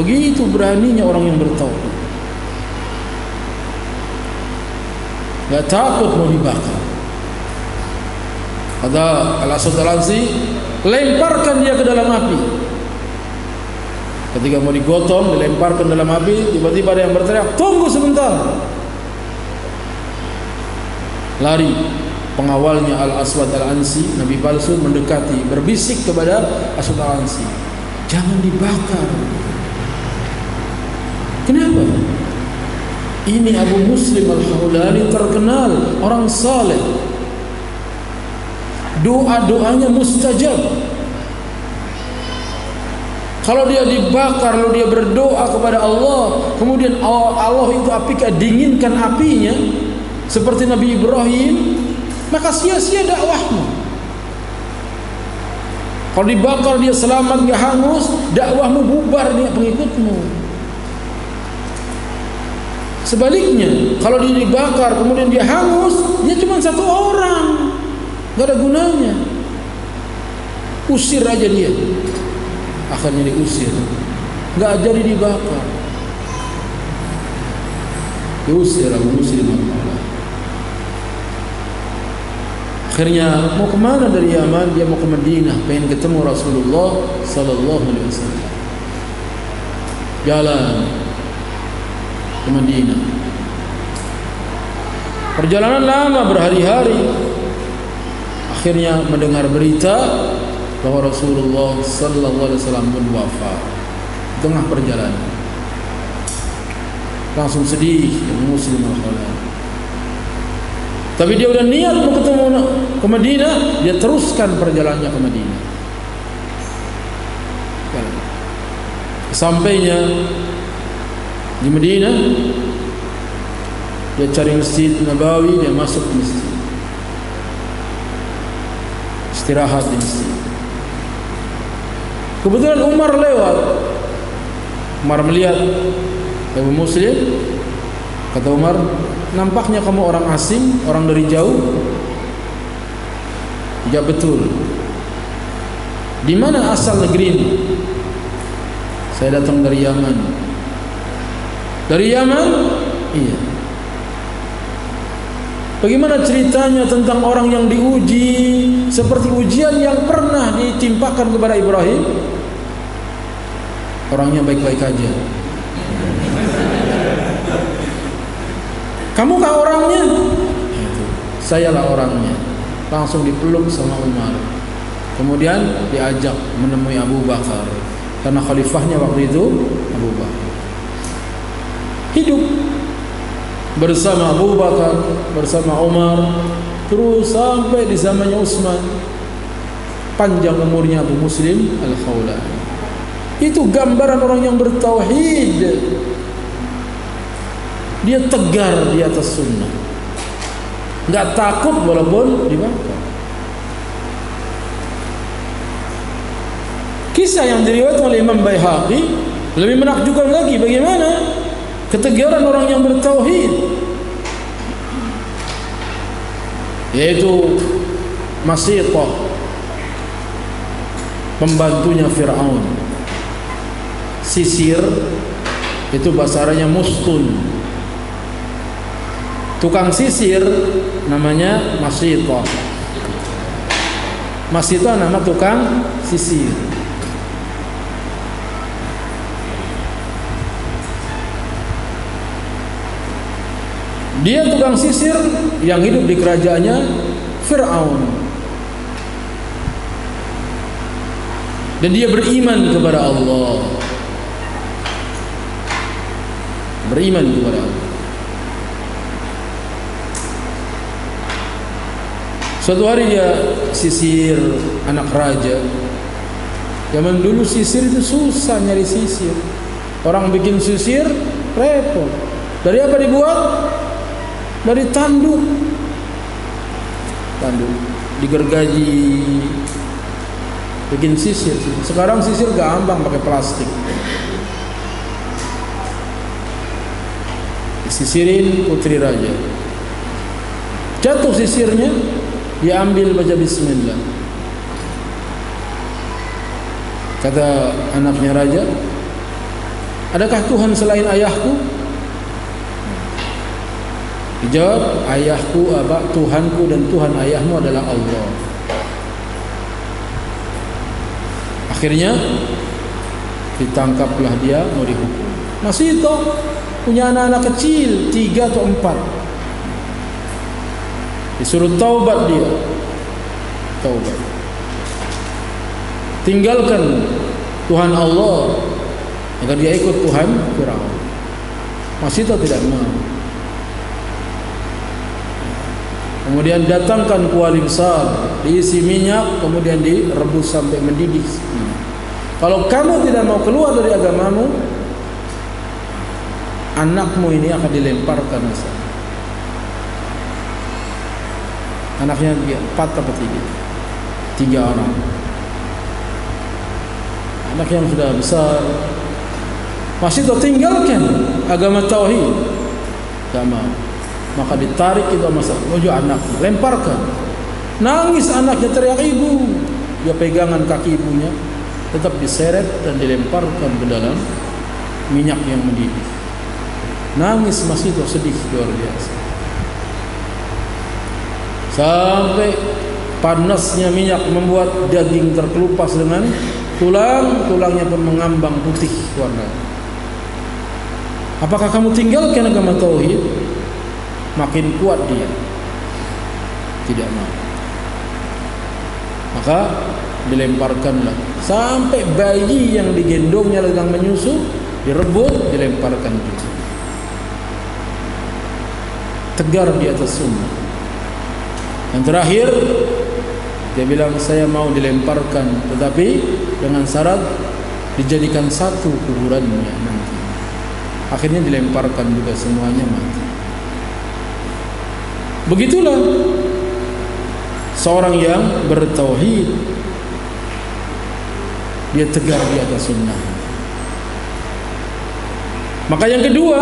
Begitu beraninya orang yang bertauhid. Gak takut mau dibakar. Kata Al-Aswad Al-Ansi, lemparkan dia ke dalam api. Ketika mau digotong, dilemparkan dalam api, tiba-tiba ada yang berteriak, tunggu sebentar. Lari pengawalnya Al-Aswad Al-Ansi, nabi palsu, mendekati, berbisik kepada Aswad Al-Ansi, jangan dibakar. Kenapa? Ini Abu Muslim Al-Khawlani terkenal orang saleh, doa-doanya mustajab. Kalau dia dibakar, lalu dia berdoa kepada Allah, kemudian Allah itu dinginkan apinya seperti Nabi Ibrahim, maka sia-sia dakwahmu. Kalau dibakar dia selamat, gak hangus, dakwahmu bubar nih pengikutmu. Sebaliknya, kalau dia dibakar kemudian dia hangus, dia cuma satu orang. nggak ada gunanya. Usir aja dia. Akhirnya diusir, nggak jadi dibakar. Diusir Abu Muslim al-Khawlani. Akhirnya mau kemana dari Yaman? Dia mau ke Madinah, pengen ketemu Rasulullah sallallahu alaihi wasallam. Jalan ke Madinah. Perjalanan lama berhari-hari. Akhirnya mendengar berita bahwa Rasulullah sallallahu alaihi wasallam pun wafat tengah perjalanan. Langsung sedih Abu Muslim al-Khawlani. Tapi dia udah niat mau ketemu ke Madinah, dia teruskan perjalanannya ke Madinah. Sampainya di Madinah, dia cari Masjid Nabawi, dia masuk ke masjid. Istirahat di masjid. Kebetulan Umar lewat. Umar melihat Abu Muslim, kata Umar, nampaknya kamu orang asing, orang dari jauh. Ya betul. Di mana asal negerimu? Saya datang dari Yaman. Dari Yaman? Iya. Bagaimana ceritanya tentang orang yang diuji seperti ujian yang pernah ditimpakan kepada Ibrahim? Orangnya baik-baik aja. Kamukah orangnya? Sayalah orangnya. Langsung dipeluk sama Umar. Kemudian diajak menemui Abu Bakar, karena khalifahnya waktu itu Abu Bakar. Hidup bersama Abu Bakar, bersama Umar, terus sampai di zamannya Utsman. Panjang umurnya Abu Muslim al-Khawlani. Itu gambaran orang yang bertauhid. Dia tegar di atas sunnah, nggak takut walaupun dibakar. Kisah yang diriwayatkan oleh Imam Baihaqi lebih menakjubkan lagi. Bagaimana ketegaran orang yang bertauhid, yaitu Masitah, pembantunya Fir'aun. Sisir itu bahasa Arabnya mustun. Tukang sisir namanya Masitah. Masitah nama tukang sisir. Dia tukang sisir yang hidup di kerajaannya Fir'aun. Dan dia beriman kepada Allah. Beriman kepada Allah. Suatu hari dia sisir anak raja. Zaman dulu sisir itu susah, nyari sisir. Orang bikin sisir repot. Dari apa dibuat? Dari tanduk. Tanduk digergaji, bikin sisir. Sekarang sisir gampang pakai plastik. Sisirin putri raja. Jatuh sisirnya, diambil baca bismillah. Kata anaknya raja, adakah Tuhan selain ayahku? Dijawab, ayahku, abah, Tuhanku dan Tuhan ayahmu adalah Allah. Akhirnya ditangkaplah dia, mau dihukum. Masih itu punya anak-anak kecil 3 atau 4. Disuruh taubat dia. Taubat. Tinggalkan Tuhan Allah agar dia ikut Tuhan Firaun. Masih itu tidak mau. Kemudian datangkan kuali besar, diisi minyak, kemudian direbus sampai mendidih. Kalau kamu tidak mau keluar dari agamamu, anakmu ini akan dilemparkan ke sana. Anaknya 4 atau 3 orang. Anak yang sudah besar masih tinggalkan agama tauhid, tidak mau. Maka ditarik itu masa menuju anak, lemparkan. Nangis anaknya, teriak ibu. Dia pegangan kaki ibunya, tetap diseret dan dilemparkan ke dalam minyak yang mendidih. Nangis masih itu, sedih luar biasa. Sampai panasnya minyak membuat daging terkelupas dengan tulangnya pun mengambang putih warna. Apakah kamu tinggalkan agama tauhid? Makin kuat dia, tidak mau. Maka dilemparkanlah sampai bayi yang digendongnya sedang menyusu direbut, dilemparkan juga. Tegar di atas sunnah. Yang terakhir dia bilang, saya mau dilemparkan, tetapi dengan syarat dijadikan satu kuburannya nanti. Akhirnya dilemparkan juga, semuanya mati. Begitulah seorang yang bertauhid, dia tegar di atas sunnah. Maka yang kedua,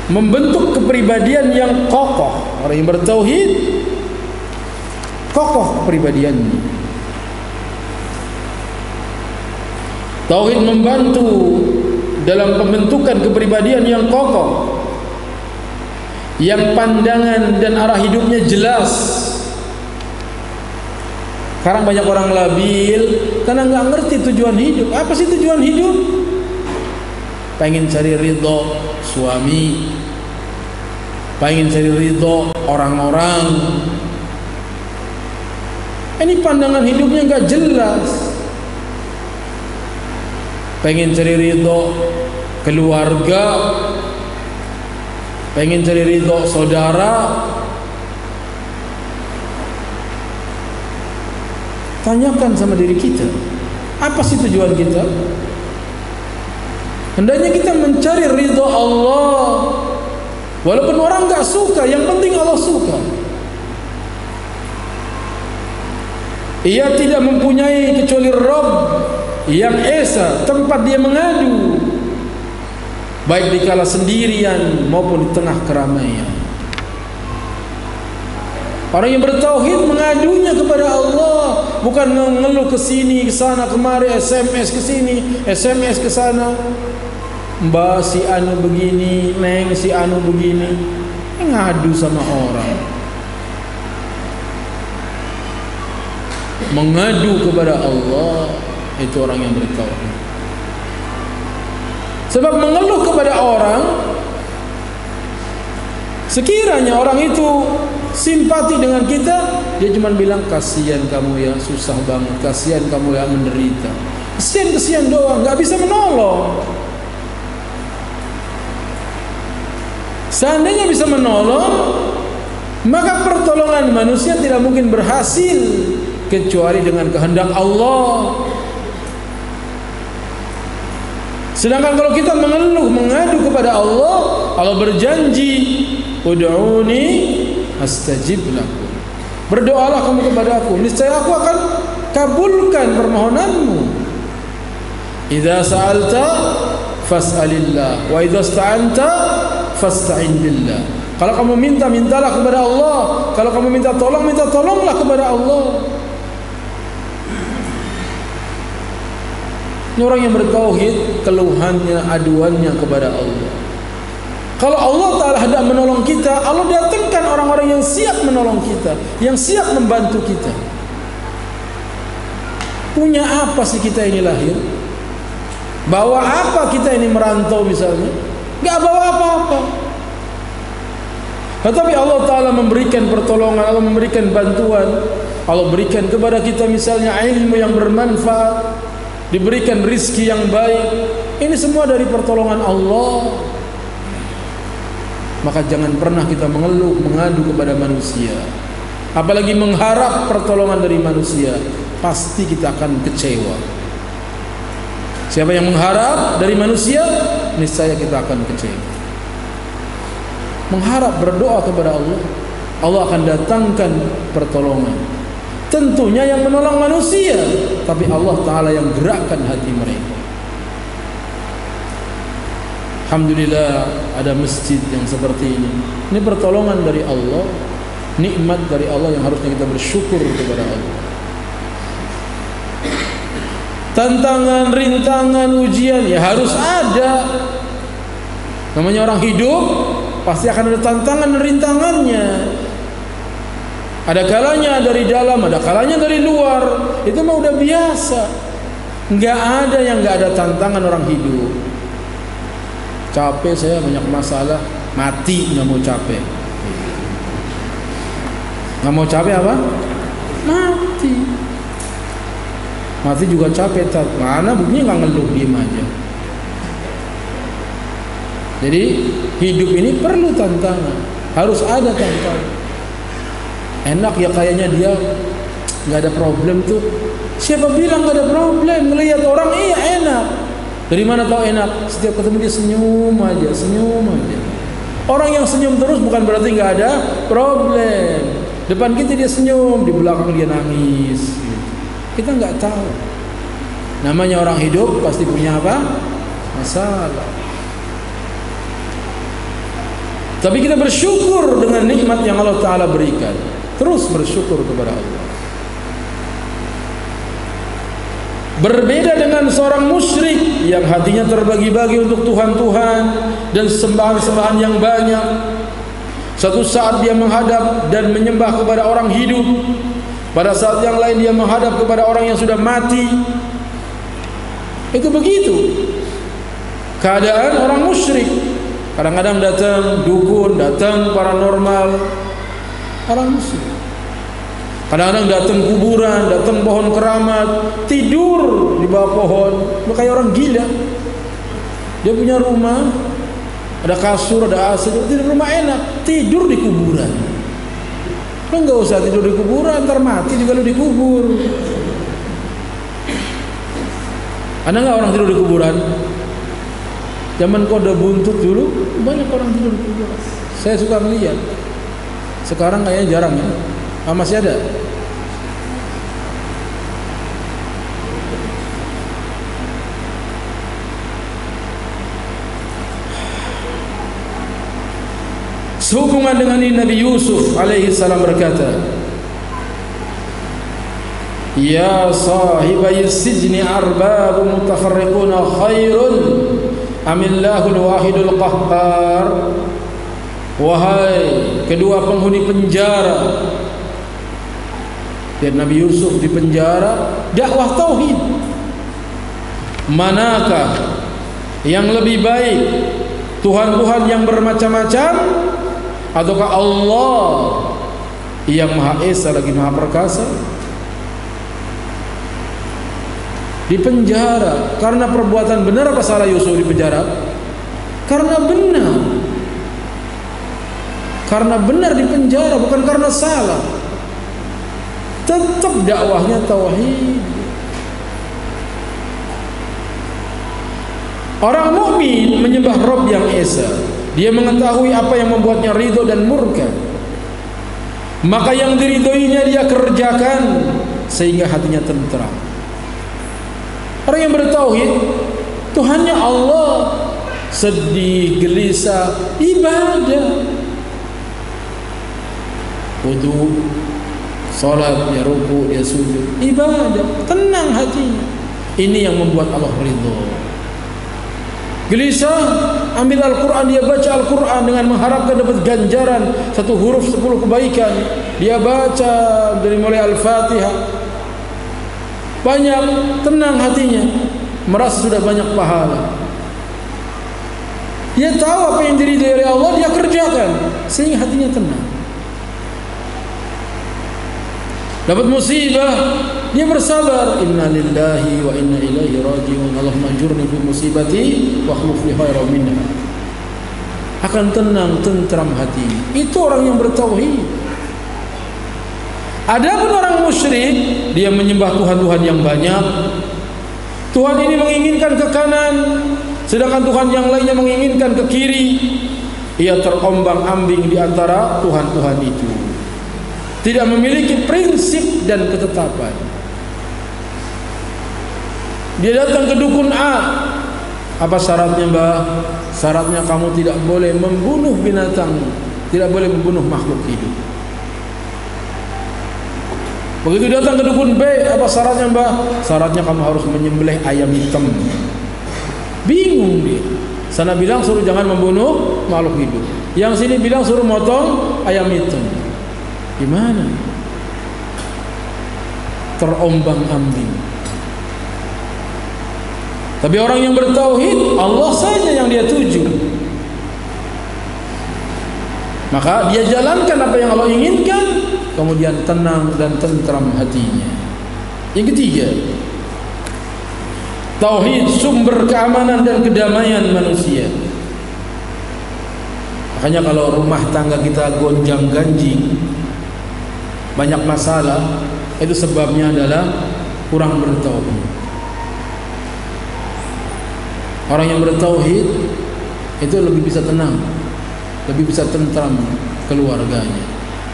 membentuk kepribadian yang kokoh. Orang yang bertauhid kokoh kepribadiannya. Tauhid membantu dalam pembentukan kepribadian yang kokoh, yang pandangan dan arah hidupnya jelas. Sekarang banyak orang labil karena nggak ngerti tujuan hidup. Apa sih tujuan hidup? Pengen cari ridho suami, pengen cari ridho orang-orang. Ini pandangan hidupnya nggak jelas. Pengen cari ridho keluarga, pengen cari ridho saudara. Tanyakan sama diri kita, apa sih tujuan kita? Hendaknya kita mencari ridho Allah. Walaupun orang gak suka, yang penting Allah suka. Ia tidak mempunyai kecuali Rabb yang esa, tempat dia mengadu, baik dikala sendirian maupun di tengah keramaian. Orang yang bertauhid mengadunya kepada Allah, bukan mengeluh ke sini, ke sana, kemari, SMS ke sini, SMS ke sana. Mbak si anu begini, neng si anu begini, ngadu sama orang. Mengadu kepada Allah, itu orang yang bertauhid. Sebab mengeluh kepada orang, sekiranya orang itu simpati dengan kita, dia cuma bilang kasihan kamu ya, susah banget, kasihan kamu yang menderita, kasihan doang, nggak bisa menolong. Seandainya bisa menolong, maka pertolongan manusia tidak mungkin berhasil kecuali dengan kehendak Allah. Sedangkan kalau kita mengeluh, mengadu kepada Allah, Allah berjanji, ud'uni astajib lakum. Berdoalah kamu kepada aku, niscaya aku akan kabulkan permohonanmu. Idza sa'alta fas'alillah wa idza ista'anta fasta'in billah. Kalau kamu minta, mintalah kepada Allah. Kalau kamu minta tolonglah kepada Allah. Ini orang yang bertauhid, keluhannya, aduannya kepada Allah. Kalau Allah Ta'ala hendak menolong kita, Allah datangkan orang-orang yang siap menolong kita, yang siap membantu kita. Punya apa sih kita ini lahir? Bawa apa kita ini merantau misalnya? Gak bawa apa-apa. Tetapi Allah Ta'ala memberikan pertolongan, Allah memberikan bantuan, Allah berikan kepada kita misalnya ilmu yang bermanfaat, diberikan rizki yang baik. Ini semua dari pertolongan Allah. Maka jangan pernah kita mengeluh, mengadu kepada manusia, apalagi mengharap pertolongan dari manusia. Pasti kita akan kecewa. Siapa yang mengharap dari manusia, niscaya kita akan kecewa. Mengharap, berdoa kepada Allah, Allah akan datangkan pertolongan. Tentunya yang menolong manusia, tapi Allah Ta'ala yang gerakkan hati mereka. Alhamdulillah ada masjid yang seperti ini. Ini pertolongan dari Allah, nikmat dari Allah yang harusnya kita bersyukur kepada Allah. Tantangan, rintangan, ujian ya harus ada. Namanya orang hidup pasti akan ada tantangan dan rintangannya. Ada kalanya dari dalam, ada kalanya dari luar. Itu mah udah biasa. Enggak ada yang enggak ada tantangan orang hidup. Capek saya, banyak masalah, mati nggak mau capek. Nggak mau capek apa? Mati. Mati juga capek. Mana buktinya nggak ngeluh, diem aja. Jadi hidup ini perlu tantangan, harus ada tantangan. Enak ya kayaknya dia nggak ada problem tuh. Siapa bilang nggak ada problem? Ngelihat orang iya enak. Dari mana tahu enak? Setiap ketemu dia senyum aja, senyum aja. Orang yang senyum terus bukan berarti nggak ada problem. Depan kita dia senyum, di belakang dia nangis. Kita nggak tahu. Namanya orang hidup pasti punya apa? Masalah. Tapi kita bersyukur dengan nikmat yang Allah Ta'ala berikan. Terus bersyukur kepada Allah. Berbeda dengan seorang musyrik yang hatinya terbagi-bagi untuk Tuhan-Tuhan dan sembahan-sembahan yang banyak. Satu saat dia menghadap dan menyembah kepada orang hidup, pada saat yang lain dia menghadap kepada orang yang sudah mati. Itu begitu keadaan orang musyrik. Kadang-kadang datang dukun, datang paranormal, orang musyrik. Kadang-kadang datang kuburan, datang pohon keramat, tidur di bawah pohon, kayak orang gila. Dia punya rumah, ada kasur, ada AC, tidur rumah enak, tidur di kuburan. Lo nggak usah tidur di kuburan, ntar mati juga lo dikubur. Ada nggak orang tidur di kuburan? Zaman kode buntut dulu banyak orang tidur di kuburan. Saya suka melihat. Sekarang kayaknya jarang ya. Masih ada. Sehubungan dengan ini Nabi Yusuf alaihi salam berkata, "Ya sahibai sijni arbab mutafarriquna khairun amillahul wahidul qahhar." Wahai kedua penghuni penjara. Dan Nabi Yusuf di penjara dakwah tauhid. Manakah yang lebih baik, Tuhan-Tuhan yang bermacam-macam ataukah Allah yang Maha Esa lagi Maha Perkasa? Di penjara karena perbuatan benar apa salah Yusuf di penjara? Karena benar. Karena benar di penjara, bukan karena salah. Tetap dakwahnya tauhid. Orang mukmin menyembah Rabb yang Esa. Dia mengetahui apa yang membuatnya ridho dan murka. Maka yang diridhoinya dia kerjakan sehingga hatinya tentram. Orang yang bertauhid, Tuhannya Allah, sedih, gelisah, ibadah. Wudu, salat, dia ruku, dia sujud, ibadah, tenang hatinya. Ini yang membuat Allah ridho. Gelisah, ambil Al-Quran, dia baca Al-Quran dengan mengharapkan dapat ganjaran 1 huruf 10 kebaikan. Dia baca dari mulai Al-Fatihah, banyak, tenang hatinya, merasa sudah banyak pahala. Dia tahu apa yang diridhai oleh Allah, dia kerjakan sehingga hatinya tenang. Dapat musibah, dia bersabar. Inna lillahi wa inna ilaihi raji'un. Allahumma anjurni fi musibati wa akhlif li khairan minha. Akan tenang, tentram hati. Itu orang yang bertauhid. Adapun orang musyrik, dia menyembah Tuhan-Tuhan yang banyak. Tuhan ini menginginkan ke kanan, sedangkan Tuhan yang lainnya menginginkan ke kiri. Ia terombang-ambing di antara Tuhan-Tuhan itu. Tidak memiliki prinsip dan ketetapan. Dia datang ke dukun A, Apa syaratnya, Mbah? Syaratnya kamu tidak boleh membunuh binatang, tidak boleh membunuh makhluk hidup. Begitu datang ke dukun B, apa syaratnya, Mbah? Syaratnya kamu harus menyembelih ayam hitam. Bingung dia. Sana bilang suruh jangan membunuh makhluk hidup, yang sini bilang suruh motong ayam hitam. Gimana? Terombang-ambing. Tapi orang yang bertauhid, Allah saja yang dia tuju. Maka dia jalankan apa yang Allah inginkan, kemudian tenang dan tentram hatinya. Yang ketiga, tauhid sumber keamanan dan kedamaian manusia. Makanya kalau rumah tangga kita gonjang-ganjing, banyak masalah, itu sebabnya adalah kurang bertauhid. Orang yang bertauhid itu lebih bisa tenang, lebih bisa tentram keluarganya.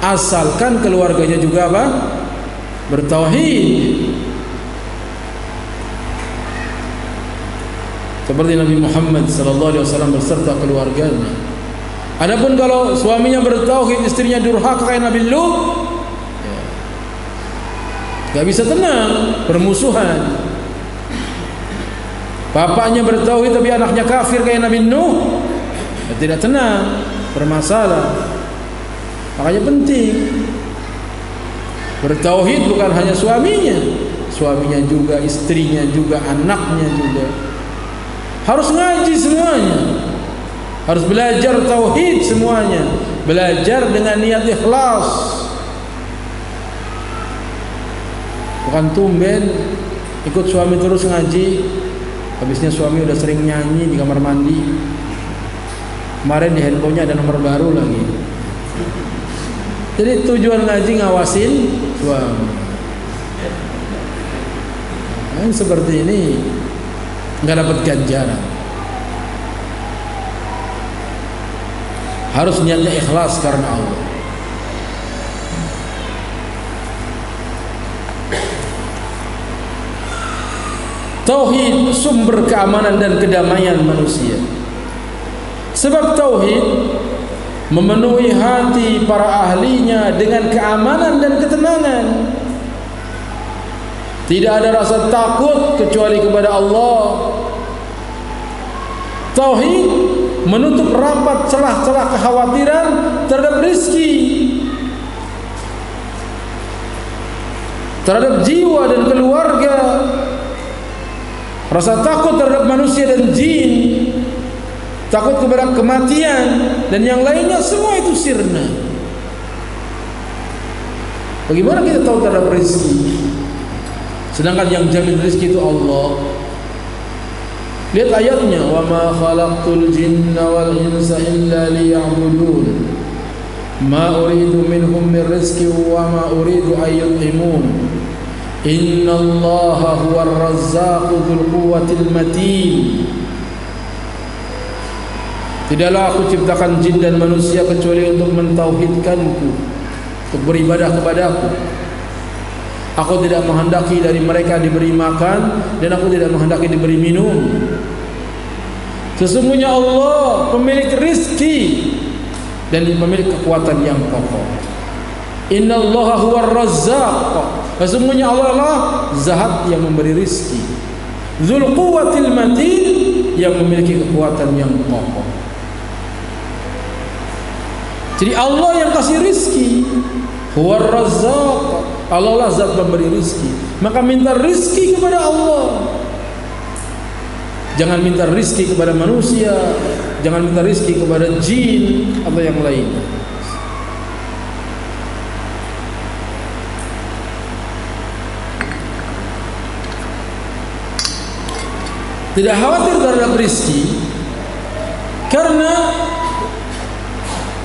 Asalkan keluarganya juga apa? Bertauhid. Seperti Nabi Muhammad SAW beserta keluarganya. Adapun kalau suaminya bertauhid, istrinya durhaka kayak Nabi Lut, gak bisa tenang, bermusuhan. Bapaknya bertauhid tapi anaknya kafir kayak Nabi Nuh, tidak tenang, bermasalah. Makanya penting bertauhid bukan hanya suaminya, suaminya juga, istrinya juga, anaknya juga. Harus ngaji semuanya, harus belajar tauhid semuanya, belajar dengan niat ikhlas. Bukan tumben ikut suami terus ngaji, habisnya suami udah sering nyanyi di kamar mandi. Kemarin di handphonenya ada nomor baru lagi. Jadi tujuan ngaji ngawasin suami. Yang seperti ini nggak dapat ganjaran. Harus niatnya ikhlas karena Allah. Tauhid sumber keamanan dan kedamaian manusia. Sebab tauhid memenuhi hati para ahlinya dengan keamanan dan ketenangan. Tidak ada rasa takut kecuali kepada Allah. Tauhid menutup rapat celah-celah kekhawatiran terhadap rizki, terhadap jiwa dan keluarga. Rasa takut terhadap manusia dan jin, takut kepada kematian dan yang lainnya, semua itu sirna. Bagaimana kita tahu terhadap rezeki? Sedangkan yang jamin rezeki itu Allah. Lihat ayatnya, wa ma khalaqtul jinna wal insa illa liya'budun ma uridu minhum min rizqin wa ma uridu an yut'imun innallaha huwar razzaqu dzul quwwatil matin. Tidaklah aku ciptakan jin dan manusia kecuali untuk mentauhidkanku, untuk beribadah kepadaku. Aku tidak menghendaki dari mereka diberi makan, dan aku tidak menghendaki diberi minum. Sesungguhnya Allah pemilik rizki dan pemilik kekuatan yang kokoh. Innallaha huwar razzaq. Sesungguhnya Allah adalah zat yang memberi rizki. Dzul quwwatil matin, yang memiliki kekuatan yang kokoh. Jadi Allah yang kasih rizki. Huwar razzaq. Allah lah zat pemberi rizki. Maka minta rizki kepada Allah. Jangan minta rizki kepada manusia, jangan minta rizki kepada jin atau yang lain. Tidak khawatir terhadap rizki, karena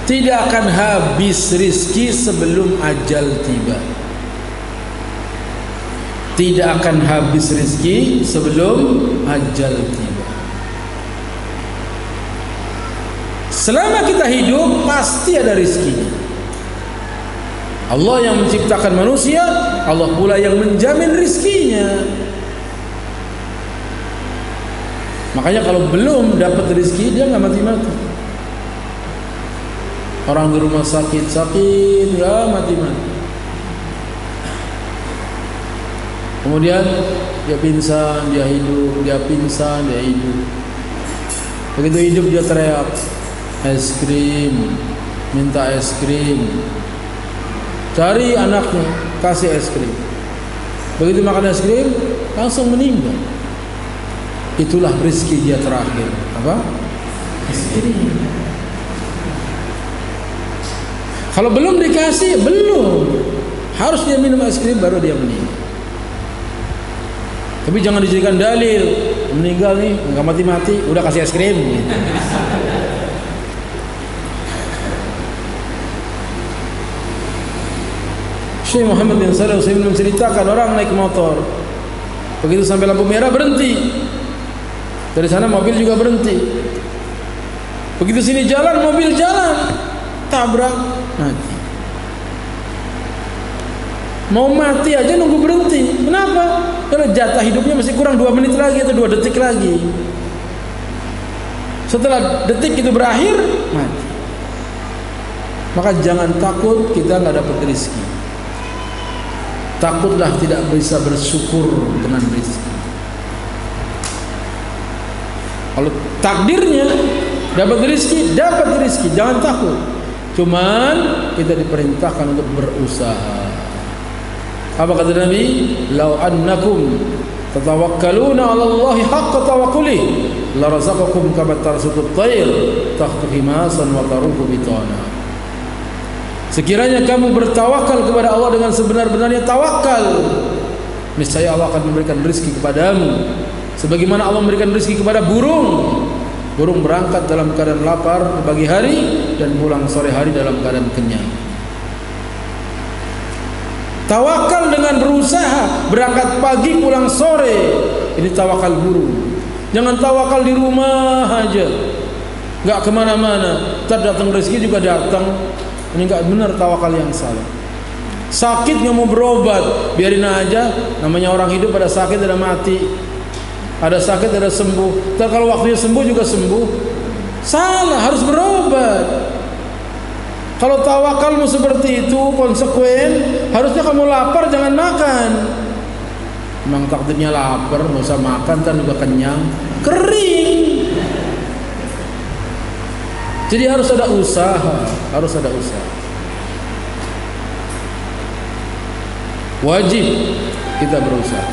tidak akan habis rizki sebelum ajal tiba. Tidak akan habis rizki sebelum ajal tiba. Selama kita hidup pasti ada rizkinya. Allah yang menciptakan manusia, Allah pula yang menjamin rizkinya. Makanya kalau belum dapat rezeki dia nggak mati-mati. Orang di rumah sakit nggak mati-mati. Kemudian dia pingsan, dia hidup, dia pingsan, dia hidup. Begitu hidup dia teriak, es krim, minta es krim. Cari anaknya, kasih es krim. Begitu makan es krim, langsung meninggal. Itulah rezeki dia terakhir. Apa? Es krim. Kalau belum dikasih, belum. Harus dia minum es krim baru dia meninggal. Tapi jangan dijadikan dalil, meninggal nih nggak mati-mati, udah kasih es krim. Syekh Muhammad bin Shalih Al-Utsaimin menceritakan orang naik motor, begitu sampai lampu merah berhenti. Dari sana mobil juga berhenti. Begitu sini jalan, mobil jalan, tabrak, mati. Mau mati aja nunggu berhenti. Kenapa? Karena jatah hidupnya masih kurang 2 menit lagi atau 2 detik lagi. Setelah detik itu berakhir, mati. Maka jangan takut kita nggak dapat rezeki. Takutlah tidak bisa bersyukur dengan rezeki. Kalau takdirnya dapat rezeki, jangan takut. Cuman kita diperintahkan untuk berusaha. Apa kata Nabi? Lau annakum tatawakkaluna 'ala Allahi haqqa tawakkuli la razaqakum kama tarsutut tayr takhtu himasan wa taruhu bitana. Sekiranya kamu bertawakal kepada Allah dengan sebenar-benarnya tawakal, niscaya Allah akan memberikan rezeki kepadamu sebagaimana Allah memberikan rezeki kepada burung. Burung berangkat dalam keadaan lapar di pagi hari dan pulang sore hari dalam keadaan kenyang. Tawakal dengan berusaha, berangkat pagi pulang sore. Ini tawakal burung. Jangan tawakal di rumah aja, nggak kemana-mana. Ntar datang rezeki juga datang. Ini nggak benar, tawakal yang salah. Sakit nggak mau berobat, biarin aja. Namanya orang hidup, ada sakit ada mati, ada sakit ada sembuh. Ntar kalau waktunya sembuh juga sembuh. Salah, harus berobat. Kalau tawakalmu seperti itu konsekuen, harusnya kamu lapar jangan makan. Memang takdirnya lapar, nggak usah makan, ntar juga kenyang, kering. Jadi harus ada usaha, Wajib kita berusaha.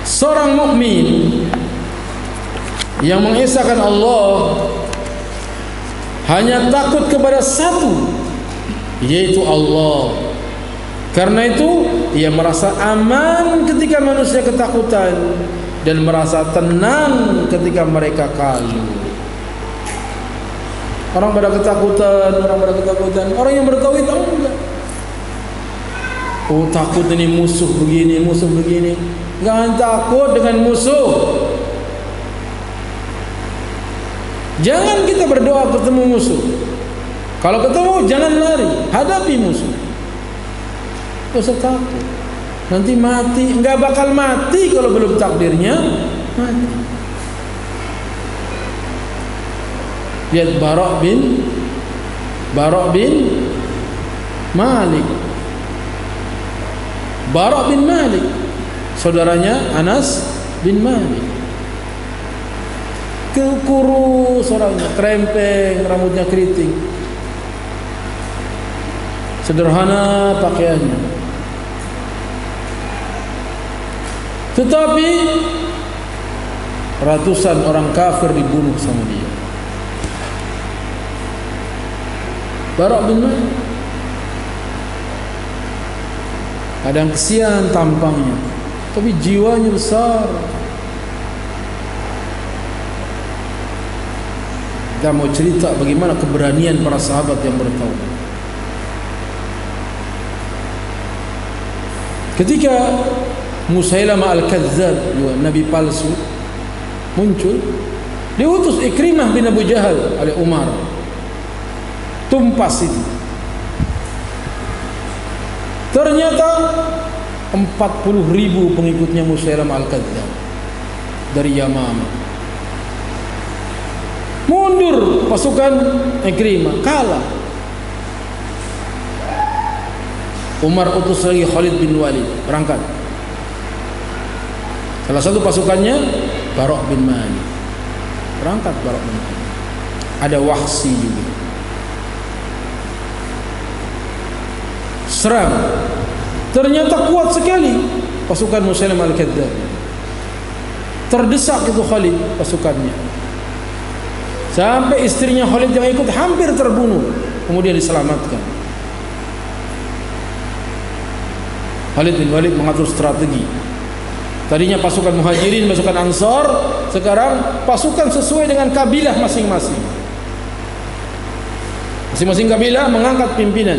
Seorang mukmin yang mengesahkan Allah hanya takut kepada satu, yaitu Allah. Karena itu ia merasa aman ketika manusia ketakutan dan merasa tenang ketika mereka kalu. Orang pada ketakutan, orang yang bertauhid tahu enggak? Oh, takut ini musuh begini. Jangan takut dengan musuh. Jangan kita berdoa ketemu musuh. Kalau ketemu jangan lari, hadapi musuh. Gak usah takut. Nanti mati, enggak bakal mati kalau belum takdirnya mati. Lihat Bara' bin Malik. Bara' bin Malik, saudaranya Anas bin Malik. Kurus orangnya, krempeng, rambutnya keriting, sederhana pakaiannya. Tetapi ratusan orang kafir dibunuh sama dia. Bara' bin Malik. Kadang kesian tampangnya, tapi jiwanya besar. Kita mau cerita bagaimana keberanian para sahabat yang bertauhid. Ketika Musailamah Al-Kadzdzab, nabi palsu, muncul, diutus Ikrimah bin Abu Jahal oleh Umar. Tumpas itu. Ternyata 40.000 pengikutnya Musailamah Al-Kadzdzab dari Yamamah. Mundur pasukan Ikrimah, kalah. Umar utus lagi Khalid bin Walid berangkat. Salah satu pasukannya Bara' bin Malik. Berangkat Bara' bin Malik. Ada Wahsy juga. Serang. Ternyata kuat sekali pasukan Musailamah Al-Kadzdzab. Terdesak itu Khalid pasukannya. Sampai istrinya Khalid yang ikut hampir terbunuh, kemudian diselamatkan. Khalid bin Walid mengatur strategi. Tadinya pasukan Muhajirin, pasukan Ansar, sekarang pasukan sesuai dengan kabilah masing-masing. Masing-masing kabilah mengangkat pimpinan,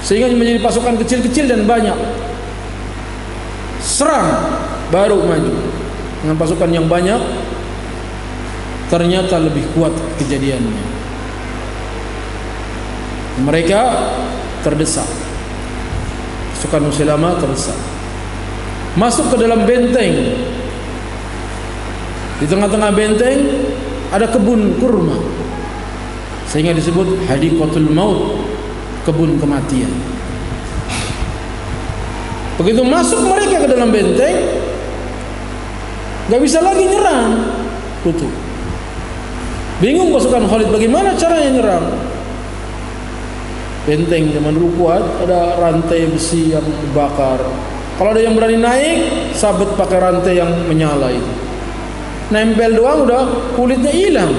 sehingga menjadi pasukan kecil-kecil dan banyak. Serang, baru maju. Dengan pasukan yang banyak, ternyata lebih kuat kejadiannya. Mereka terdesak. Pasukan Musailamah terdesak. Masuk ke dalam benteng. Di tengah-tengah benteng ada kebun kurma, sehingga disebut Hadiqatul Maut, kebun kematian. Begitu masuk mereka ke dalam benteng, gak bisa lagi nyerang, tutup. Bingung pasukan Khalid, bagaimana caranya nyerang? Benteng zaman dulu kuat, ada rantai besi yang dibakar. Kalau ada yang berani naik, sabet pakai rantai yang menyala itu. Nempel doang udah kulitnya hilang.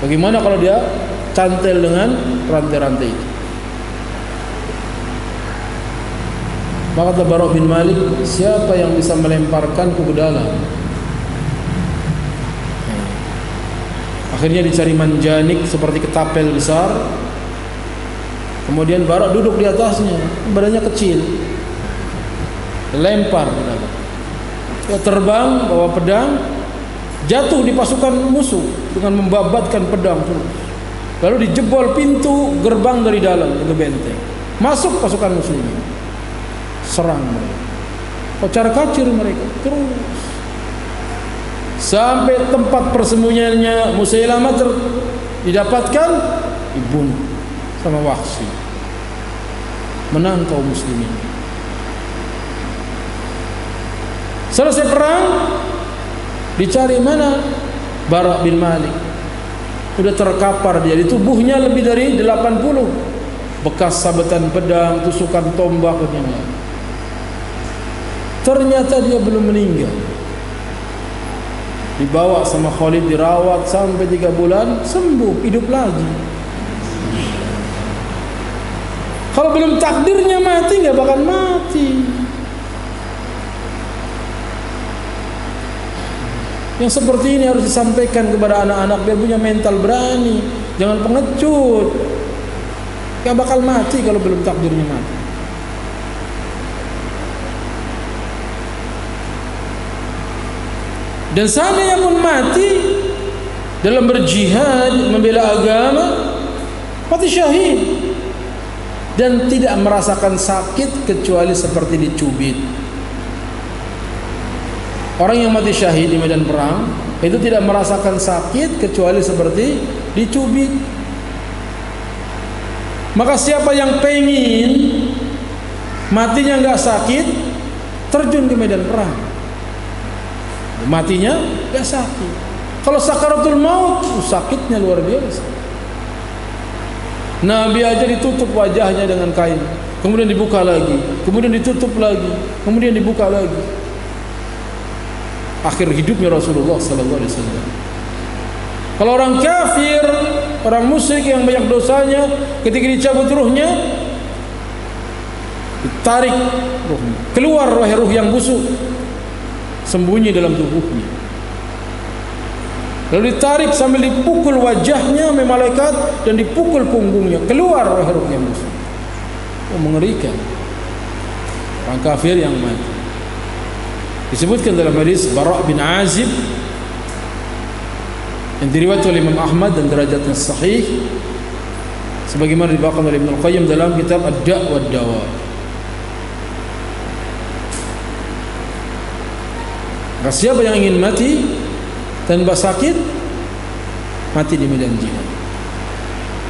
Bagaimana kalau dia cantel dengan rantai-rantai itu? Maka kata Bara' bin Malik, siapa yang bisa melemparkanku ke dalam? Akhirnya dicari manjanik seperti ketapel besar. Kemudian Bara' duduk di atasnya, badannya kecil, lempar ke dalam. Dia terbang bawa pedang, jatuh di pasukan musuh dengan membabatkan pedang terus. Lalu dijebol pintu gerbang dari dalam ke benteng. Masuk pasukan muslimin, serang mereka, kocar kacir mereka terus sampai tempat persembunyiannya Musailamah didapatkan, dibunuh sama Wahsy. Menang kaum muslimin. Selesai perang, dicari mana Bara' bin Malik. Sudah terkapar dia, di tubuhnya lebih dari 80 bekas sabetan pedang, tusukan tombak dan yang lain. Ternyata dia belum meninggal. Dibawa sama Khalid, dirawat sampai 3 bulan, sembuh, hidup lagi. Kalau belum takdirnya mati, nggak bakal mati. Yang seperti ini harus disampaikan kepada anak-anak biar punya mental berani, jangan pengecut. Nggak bakal mati kalau belum takdirnya mati. Dan seandainya pun mati dalam berjihad membela agama, mati syahid dan tidak merasakan sakit kecuali seperti dicubit. Orang yang mati syahid di medan perang itu tidak merasakan sakit kecuali seperti dicubit. Maka siapa yang pengen matinya nggak sakit, terjun ke medan perang, matinya nggak sakit. Kalau sakaratul maut, sakitnya luar biasa. Nabi aja ditutup wajahnya dengan kain, kemudian dibuka lagi, kemudian ditutup lagi, kemudian dibuka lagi. Akhir hidupnya Rasulullah sallallahu alaihi wasallam. Kalau orang kafir, orang musyrik yang banyak dosanya, ketika dicabut ruhnya, ditarik ruhnya, keluar ruh yang busuk, sembunyi dalam tubuhnya. Lalu ditarik sambil dipukul wajahnya oleh malaikat dan dipukul punggungnya, keluar roh yang busuk. Oh, mengerikan. Orang kafir yang mati. Disebutkan dalam hadis Bara' bin Azib yang diriwayatkan oleh Imam Ahmad dan derajatnya sahih, sebagaimana dibawakan oleh Ibnu Qayyim dalam kitab Ad-Da' wa Ad-Dawa. Maka siapa yang ingin mati tanpa sakit, mati di medan jihad.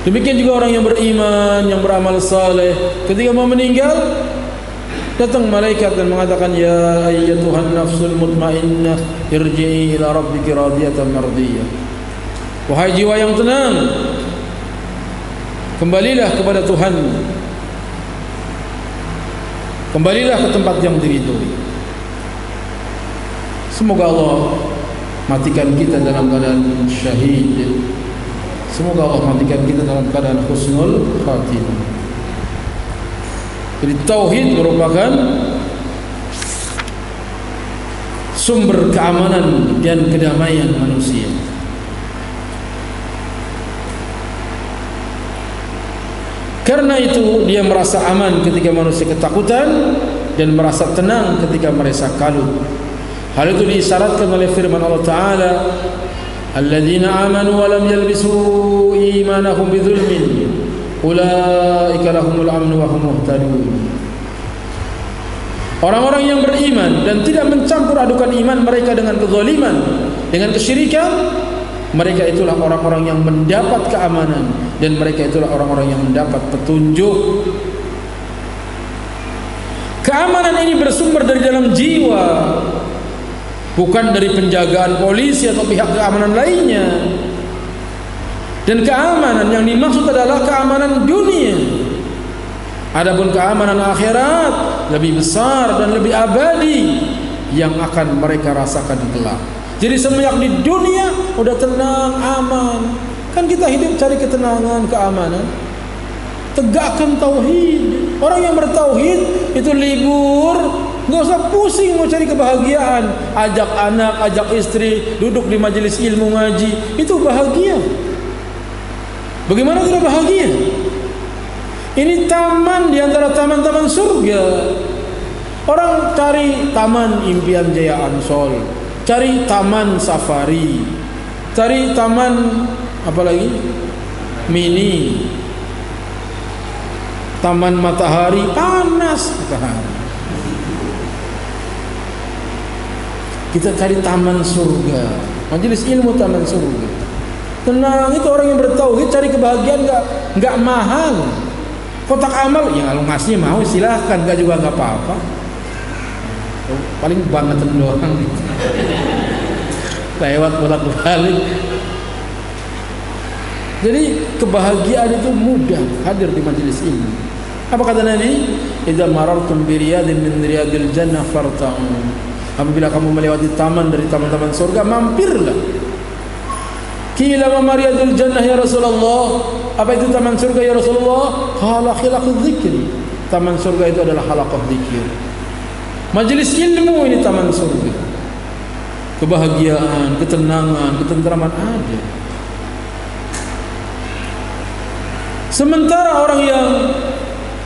Demikian juga orang yang beriman, yang beramal saleh, ketika mau meninggal, datang malaikat dan mengatakan, ya ayyatuhan nafsul mutmainnah irji'i ila rabbiki radiyatan mardiyah. Wahai jiwa yang tenang, kembalilah kepada Tuhan, kembalilah ke tempat yang diridhoi. Semoga Allah matikan kita dalam keadaan syahid. Semoga Allah matikan kita dalam keadaan husnul khatimah. Jadi tauhid merupakan sumber keamanan dan kedamaian manusia. Karena itu dia merasa aman ketika manusia ketakutan dan merasa tenang ketika merasa kalut. Hal itu disyaratkan oleh firman Allah Ta'ala, alladzina amanu wa lam yalbisu imanahum bidzulmin ulaika lahumul amnu wa hum muhtadun. Orang-orang yang beriman dan tidak mencampur adukan iman mereka dengan kezaliman, dengan kesyirikan, mereka itulah orang-orang yang mendapat keamanan dan mereka itulah orang-orang yang mendapat petunjuk. Keamanan ini bersumber dari dalam jiwa, bukan dari penjagaan polisi atau pihak keamanan lainnya. Dan keamanan yang dimaksud adalah keamanan dunia. Adapun keamanan akhirat lebih besar dan lebih abadi yang akan mereka rasakan kelak. Jadi semenjak di dunia udah tenang, aman. Kan kita hidup cari ketenangan, keamanan. Tegakkan tauhid. Orang yang bertauhid itu libur, nggak usah pusing mau cari kebahagiaan. Ajak anak, ajak istri, duduk di majelis ilmu ngaji, itu bahagia. Bagaimana tidak bahagia? Ini taman di antara taman-taman surga. Orang cari taman impian Jaya Ansol, cari taman safari, cari taman apa lagi? Mini, taman matahari, panas matahari. Kita cari taman surga, majelis ilmu taman surga. Tenang, itu orang yang bertauhid cari kebahagiaan nggak mahal. Kotak amal, ya kalau ngasih mau silahkan, nggak juga nggak apa-apa. Paling bangetan doang. Lewat bolak-balik. Jadi kebahagiaan itu mudah hadir di majelis ilmu. Apa kata Nabi? Idza marartum bi riyadin min riyadil jannah farta'u. Apabila kamu melewati taman dari taman-taman surga, mampirlah. Qila ma riyadul jannah ya Rasulullah? Apa itu taman surga ya Rasulullah? Qala khilaqudz dzikri. Taman surga itu adalah halaqah zikir. Majelis ilmu ini taman surga. Kebahagiaan, ketenangan, ketentraman ada. Sementara orang yang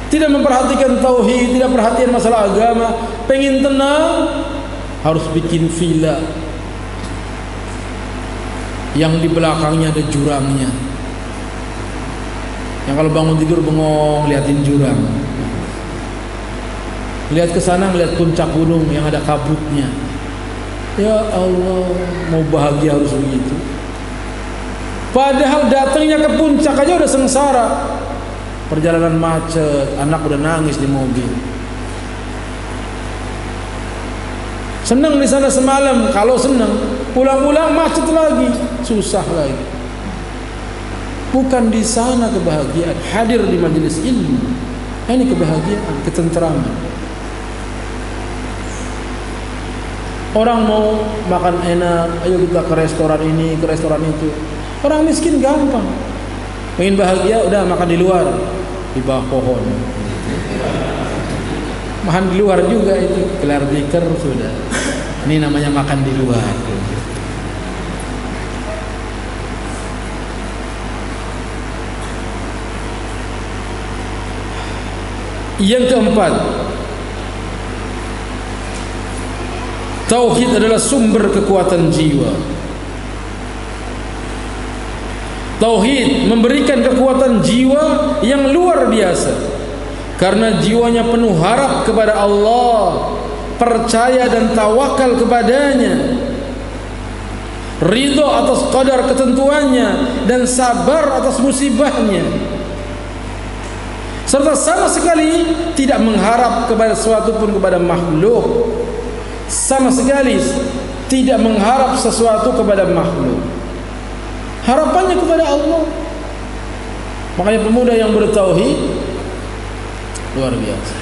tidak memperhatikan tauhid, tidak perhatian masalah agama, pengen tenang, harus bikin villa yang di belakangnya ada jurangnya. Yang kalau bangun tidur bengong liatin jurang. Lihat ke sana melihat puncak gunung yang ada kabutnya. Ya Allah, mau bahagia harus begitu. Padahal datangnya ke puncak aja udah sengsara. Perjalanan macet, anak udah nangis di mobil. Senang di sana semalam, kalau senang, pulang-pulang macet lagi, susah lagi. Bukan di sana kebahagiaan, hadir di majelis ilmu. Ini kebahagiaan, ketentraman. Orang mau makan enak, ayo kita ke restoran ini, ke restoran itu. Orang miskin gampang. Pengen bahagia, udah makan di luar, di bawah pohon. Makan di luar juga itu, gelar tikar sudah. Ini namanya makan di luar. Yang keempat, tauhid adalah sumber kekuatan jiwa. Tauhid memberikan kekuatan jiwa yang luar biasa. Karena jiwanya penuh harap kepada Allah, percaya dan tawakal kepadanya, ridho atas qadar ketentuannya, dan sabar atas musibahnya, serta sama sekali tidak mengharap kepada sesuatu pun kepada makhluk, sama sekali tidak mengharap sesuatu kepada makhluk, harapannya kepada Allah. Makanya pemuda yang bertauhid luar biasa,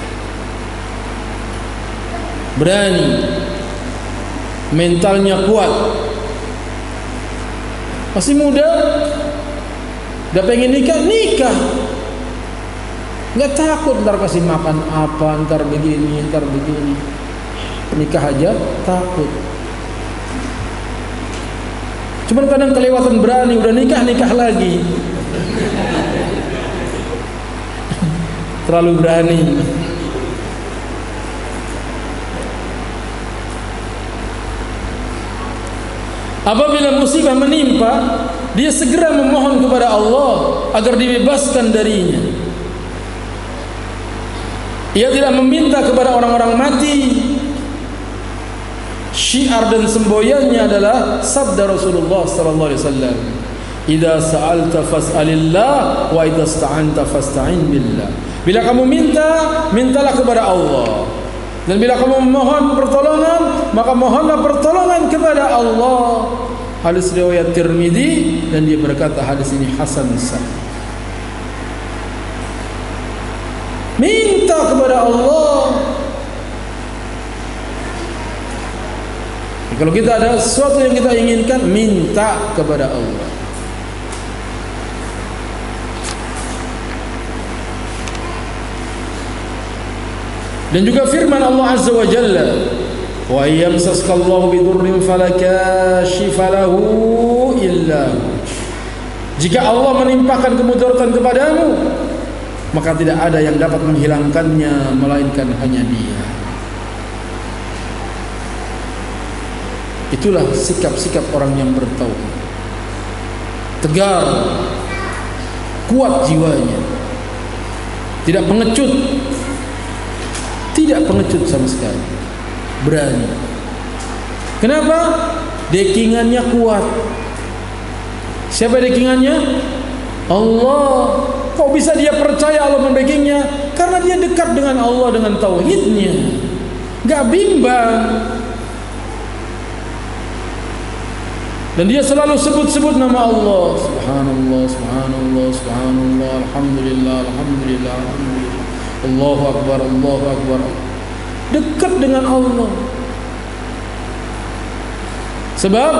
berani, mentalnya kuat, masih muda, udah pengen nikah, nggak takut ntar kasih makan apa, ntar begini, nikah aja takut. Cuman kadang kelewatan berani, udah nikah lagi. Terlalu berani. Apabila musibah menimpa, dia segera memohon kepada Allah agar dibebaskan darinya. Ia tidak meminta kepada orang-orang mati. Syiar dan semboyannya adalah sabda Rasulullah sallallahu alaihi wasallam, "Idza sa'alta fas'alillah wa idza ista'anta fasta'in billah." Bila kamu minta, mintalah kepada Allah. Dan bila kamu memohon pertolongan, maka mohonlah pertolongan kepada Allah. Hadis riwayat Tirmidzi, dan dia berkata hadis ini hasan sahih. Minta kepada Allah. Kalau kita ada sesuatu yang kita inginkan, minta kepada Allah. Dan juga firman Allah Azza wa Jalla, wa yamsaskallahu bidurrin fala kashifa lahu illa hu. Jika Allah menimpakan kemudaratan kepadamu, maka tidak ada yang dapat menghilangkannya melainkan hanya Dia. Itulah sikap-sikap orang yang bertauhid. Tegar, kuat jiwanya, tidak pengecut, tidak pengecut sama sekali, berani. Kenapa? Dekingannya kuat. Siapa dekingannya? Allah. Kok bisa dia percaya Allah membekingnya? Karena dia dekat dengan Allah dengan tauhidnya, gak bimbang. Dan dia selalu sebut-sebut nama Allah. Subhanallah, subhanallah, subhanallah, alhamdulillah, alhamdulillah, alhamdulillah, Allahu akbar, Allahu akbar. Dekat dengan Allah. Sebab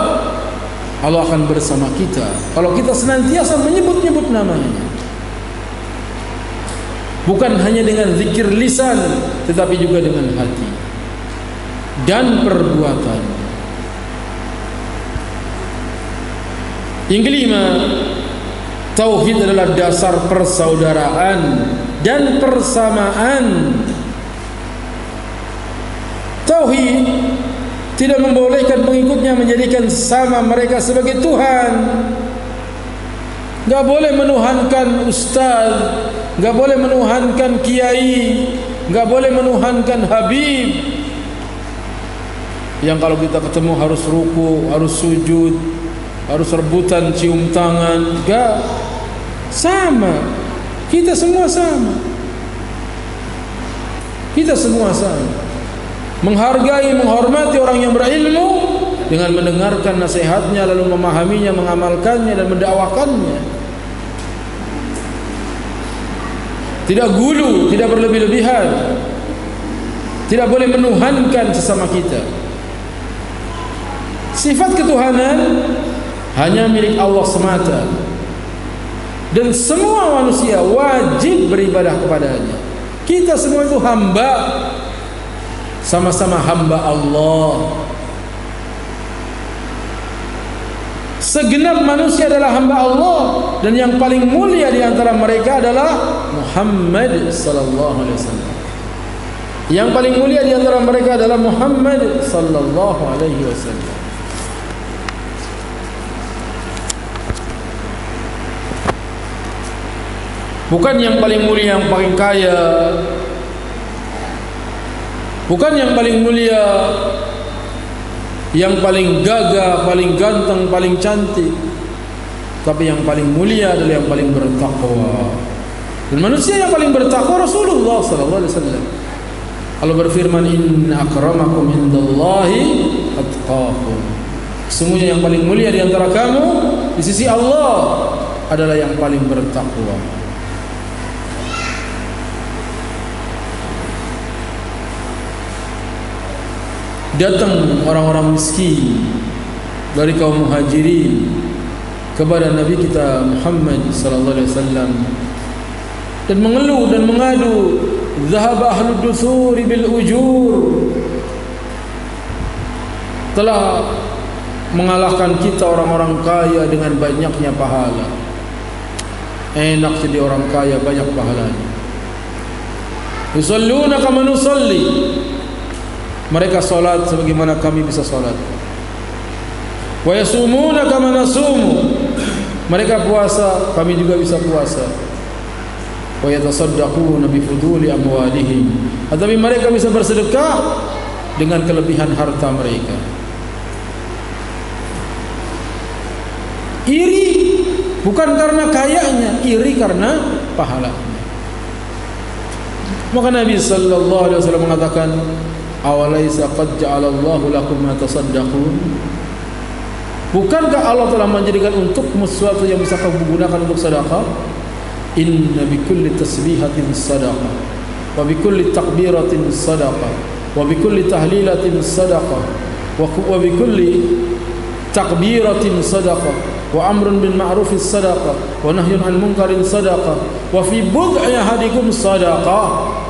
Allah akan bersama kita kalau kita senantiasa menyebut-nyebut namanya. Bukan hanya dengan zikir lisan, tetapi juga dengan hati dan perbuatan. Yang kelima, tauhid adalah dasar persaudaraan dan persamaan. Tauhid tidak membolehkan pengikutnya menjadikan sama mereka sebagai Tuhan. Gak boleh menuhankan ustaz, gak boleh menuhankan kiai, gak boleh menuhankan habib, yang kalau kita ketemu harus ruku, harus sujud, harus rebutan cium tangan. Gak sama. Kita semua sama. Kita semua sama. Menghargai, menghormati orang yang berilmu dengan mendengarkan nasihatnya, lalu memahaminya, mengamalkannya dan mendakwakannya. Tidak gulu, tidak berlebih-lebihan. Tidak boleh menuhankan sesama kita. Sifat ketuhanan hanya milik Allah semata, dan semua manusia wajib beribadah kepadanya. Kita semua itu hamba, sama-sama hamba Allah. Segenap manusia adalah hamba Allah, dan yang paling mulia di antara mereka adalah Muhammad sallallahu alaihi wasallam. Yang paling mulia di antara mereka adalah Muhammad sallallahu alaihi wasallam. Bukan yang paling mulia, yang paling kaya, Bukan yang paling mulia, yang paling gagah, paling ganteng, paling cantik, tapi yang paling mulia adalah yang paling bertakwa. Dan manusia yang paling bertakwa Rasulullah sallallahu alaihi wasallam. Allah berfirman, inna akramakum indallahi atqakum. Sesungguhnya yang paling mulia di antara kamu di sisi Allah adalah yang paling bertakwa. Datang orang-orang miskin dari kaum muhajirin kepada Nabi kita Muhammad sallallahu alaihi wasallam dan mengeluh dan mengadu, zahaba ahlud dusuri bil ujur, telah mengalahkan kita orang-orang kaya dengan banyaknya pahala. Enak jadi orang kaya, banyak pahalanya. Yusalluna kama nusalli, mereka salat sebagaimana kami bisa salat. Wa yasumuna kama nasumu, mereka puasa, kami juga bisa puasa. Wa yatasaddaquna bi fuduli amwalihim, tetapi mereka bisa bersedekah dengan kelebihan harta mereka. Iri bukan karena kayanya, iri karena pahalanya. Maka Nabi sallallahu alaihi wasallam mengatakan, awalaisa qad ja'alallahu lakum ma tasaddaqun, bukankah Allah telah menjadikan untukmu sesuatu yang bisa kamu gunakan untuk sedekah? Inna bikulli tasbihatin sadaqah, wa bikulli takbiratin sadaqah, wa bikulli tahlilatin sadaqah, wa bikulli takbiratin sadaqah, wa amrun bil ma'rufis sadaqah, wa nahyun 'anil munkarin sadaqah, wa fi bud'i ahadikum sadaqah.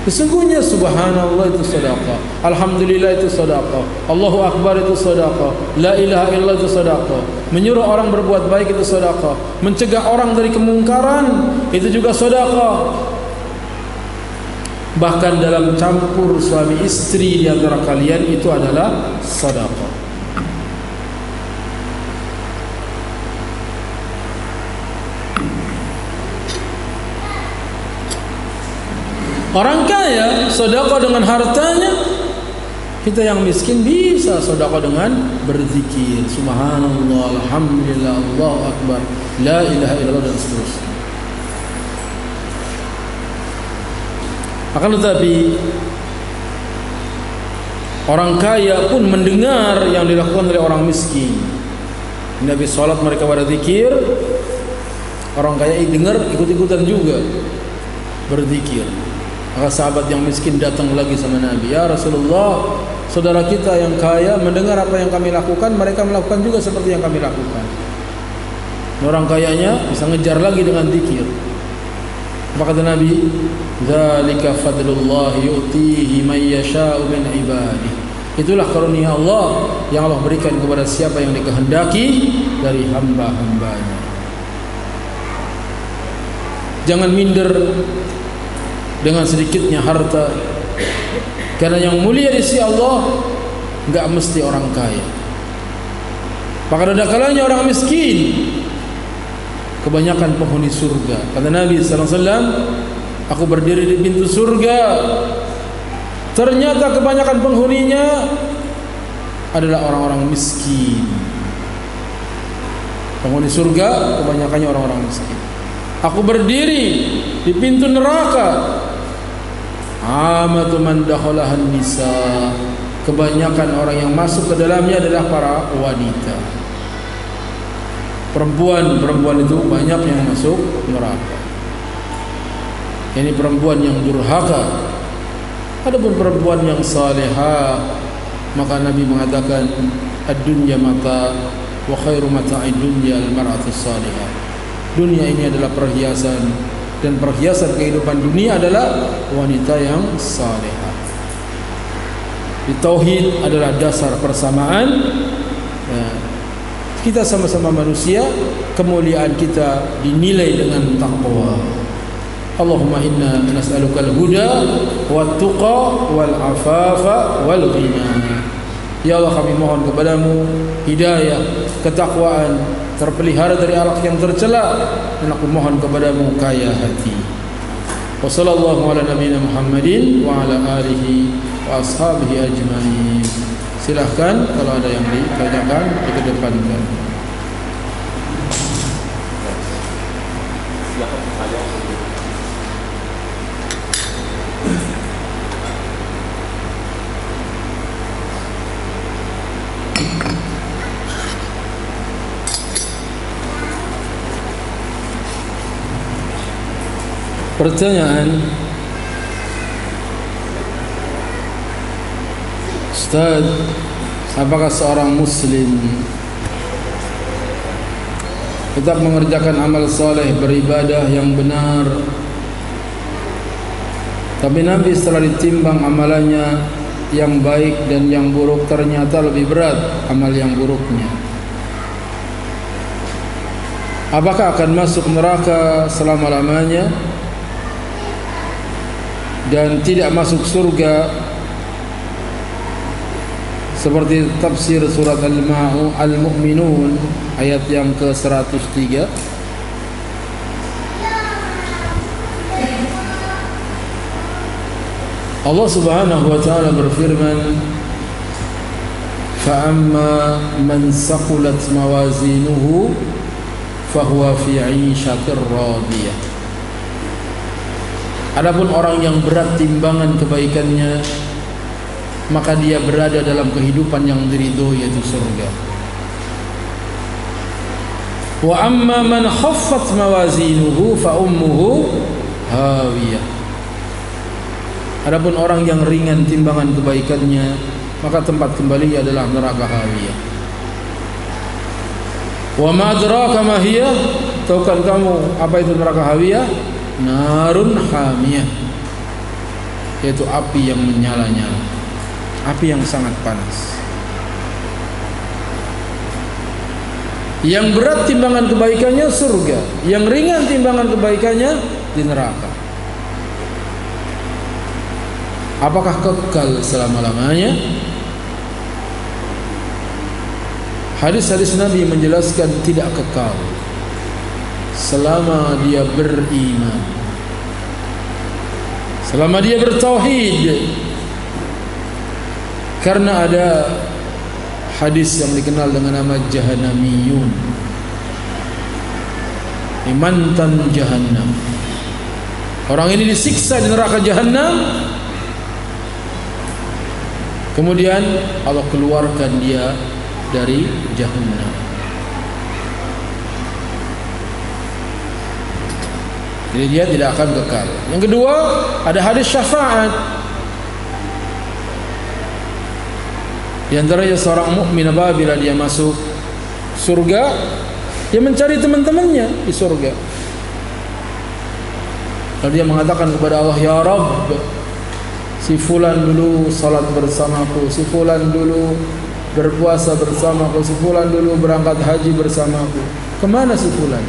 Sesungguhnya subhanallah itu sedekah, alhamdulillah itu sedekah, Allahu akbar itu sedekah, la ilaha illallah itu sedekah, menyuruh orang berbuat baik itu sedekah, mencegah orang dari kemungkaran itu juga sedekah. Bahkan dalam campur suami istri di antara kalian itu adalah sedekah. Orang kaya sedekah dengan hartanya, kita yang miskin bisa sedekah dengan berzikir, subhanallah, alhamdulillah, Allahu akbar, la ilaha illallah, dan seterusnya. Akan tetapi orang kaya pun mendengar yang dilakukan oleh orang miskin. Nabi salat, mereka pada zikir, orang kaya dengar ikut-ikutan juga berzikir. Maka sahabat yang miskin datang lagi sama Nabi, ya Rasulullah, saudara kita yang kaya mendengar apa yang kami lakukan, mereka melakukan juga seperti yang kami lakukan. Orang kayanya bisa ngejar lagi dengan zikir. Maka kata Nabi, dzalika fadlullah yu'tihi man yasha'u min ibadihi. Itulah karunia Allah yang Allah berikan kepada siapa yang dikehendaki dari hamba-hambanya. Jangan minder dengan sedikitnya harta, karena yang mulia di sisi Allah enggak mesti orang kaya. Maka ada kalanya orang miskin kebanyakan penghuni surga. Kata Nabi sallallahu alaihi wasallam, aku berdiri di pintu surga, ternyata kebanyakan penghuninya adalah orang-orang miskin. Penghuni surga kebanyakannya orang-orang miskin. Aku berdiri di pintu neraka, amatu man dakhalahan nisa, kebanyakan orang yang masuk ke dalamnya adalah para wanita. Perempuan itu banyak yang masuk neraka. Ini perempuan yang durhaka. Adapun perempuan yang salihah, maka Nabi mengatakan ad-dunya mata wa khairu mata'id dunya al-mar'atu salihah. Dunia ini adalah perhiasan, dan perhiasan kehidupan dunia adalah wanita yang salihah. Tauhid adalah dasar persamaan. Kita sama-sama manusia, kemuliaan kita dinilai dengan taqwa. Allahumma inna nas'aluka al-huda wat-tuqa wal-afafa wal-ghina. Ya Allah, kami mohon kepadamu hidayah, ketakwaan, terpelihara dari akhlak yang tercela, dan aku mohon kepadamu kaya hati. Wa sallallahu ala nabiyina Muhammadin wa ala alihi wa ashabihi ajma'in. Silahkan kalau ada yang ditanyakan dikedepankan. Pertanyaan, Ustaz, apakah seorang muslim tetap mengerjakan amal soleh, beribadah yang benar, tapi nanti setelah ditimbang amalannya yang baik dan yang buruk ternyata lebih berat amal yang buruknya? Apakah akan masuk neraka selama-lamanya dan tidak masuk surga, seperti tafsir surat Al-Mu'minun ayat yang ke-103. Allah Subhanahu wa taala berfirman, fa amma man saqulat mawazinuhu fahuwa fi 'ishatir radiyah. Adapun orang yang berat timbangan kebaikannya, maka dia berada dalam kehidupan yang diridhoi, yaitu surga. Wa amma man khaffat mawazinuhu fa ummuhu hawiyah. Adapun orang yang ringan timbangan kebaikannya, maka tempat kembali adalah neraka hawiyah. Wa ma adraka ma hiya? Tahukah kamu apa itu neraka hawiyah? Narun hamiyah, yaitu api yang menyala-nyala, api yang sangat panas. Yang berat timbangan kebaikannya surga, yang ringan timbangan kebaikannya di neraka. Apakah kekal selama-lamanya? Hadis-hadis Nabi menjelaskan tidak kekal selama dia beriman, selama dia bertauhid. Karena ada hadis yang dikenal dengan nama Jahannamiyun, mantan Jahannam. Orang ini disiksa di neraka Jahannam, kemudian Allah keluarkan dia dari Jahannam. Jadi dia tidak akan kekal. Yang kedua, ada hadis syafaat. Di antaranya seorang mukmin apabila dia masuk surga, dia mencari teman-temannya di surga. Lalu dia mengatakan kepada Allah, ya Rabb, si fulan dulu salat bersamaku, si fulan dulu berpuasa bersamaku, si fulan dulu berangkat haji bersamaku. Kemana si fulan?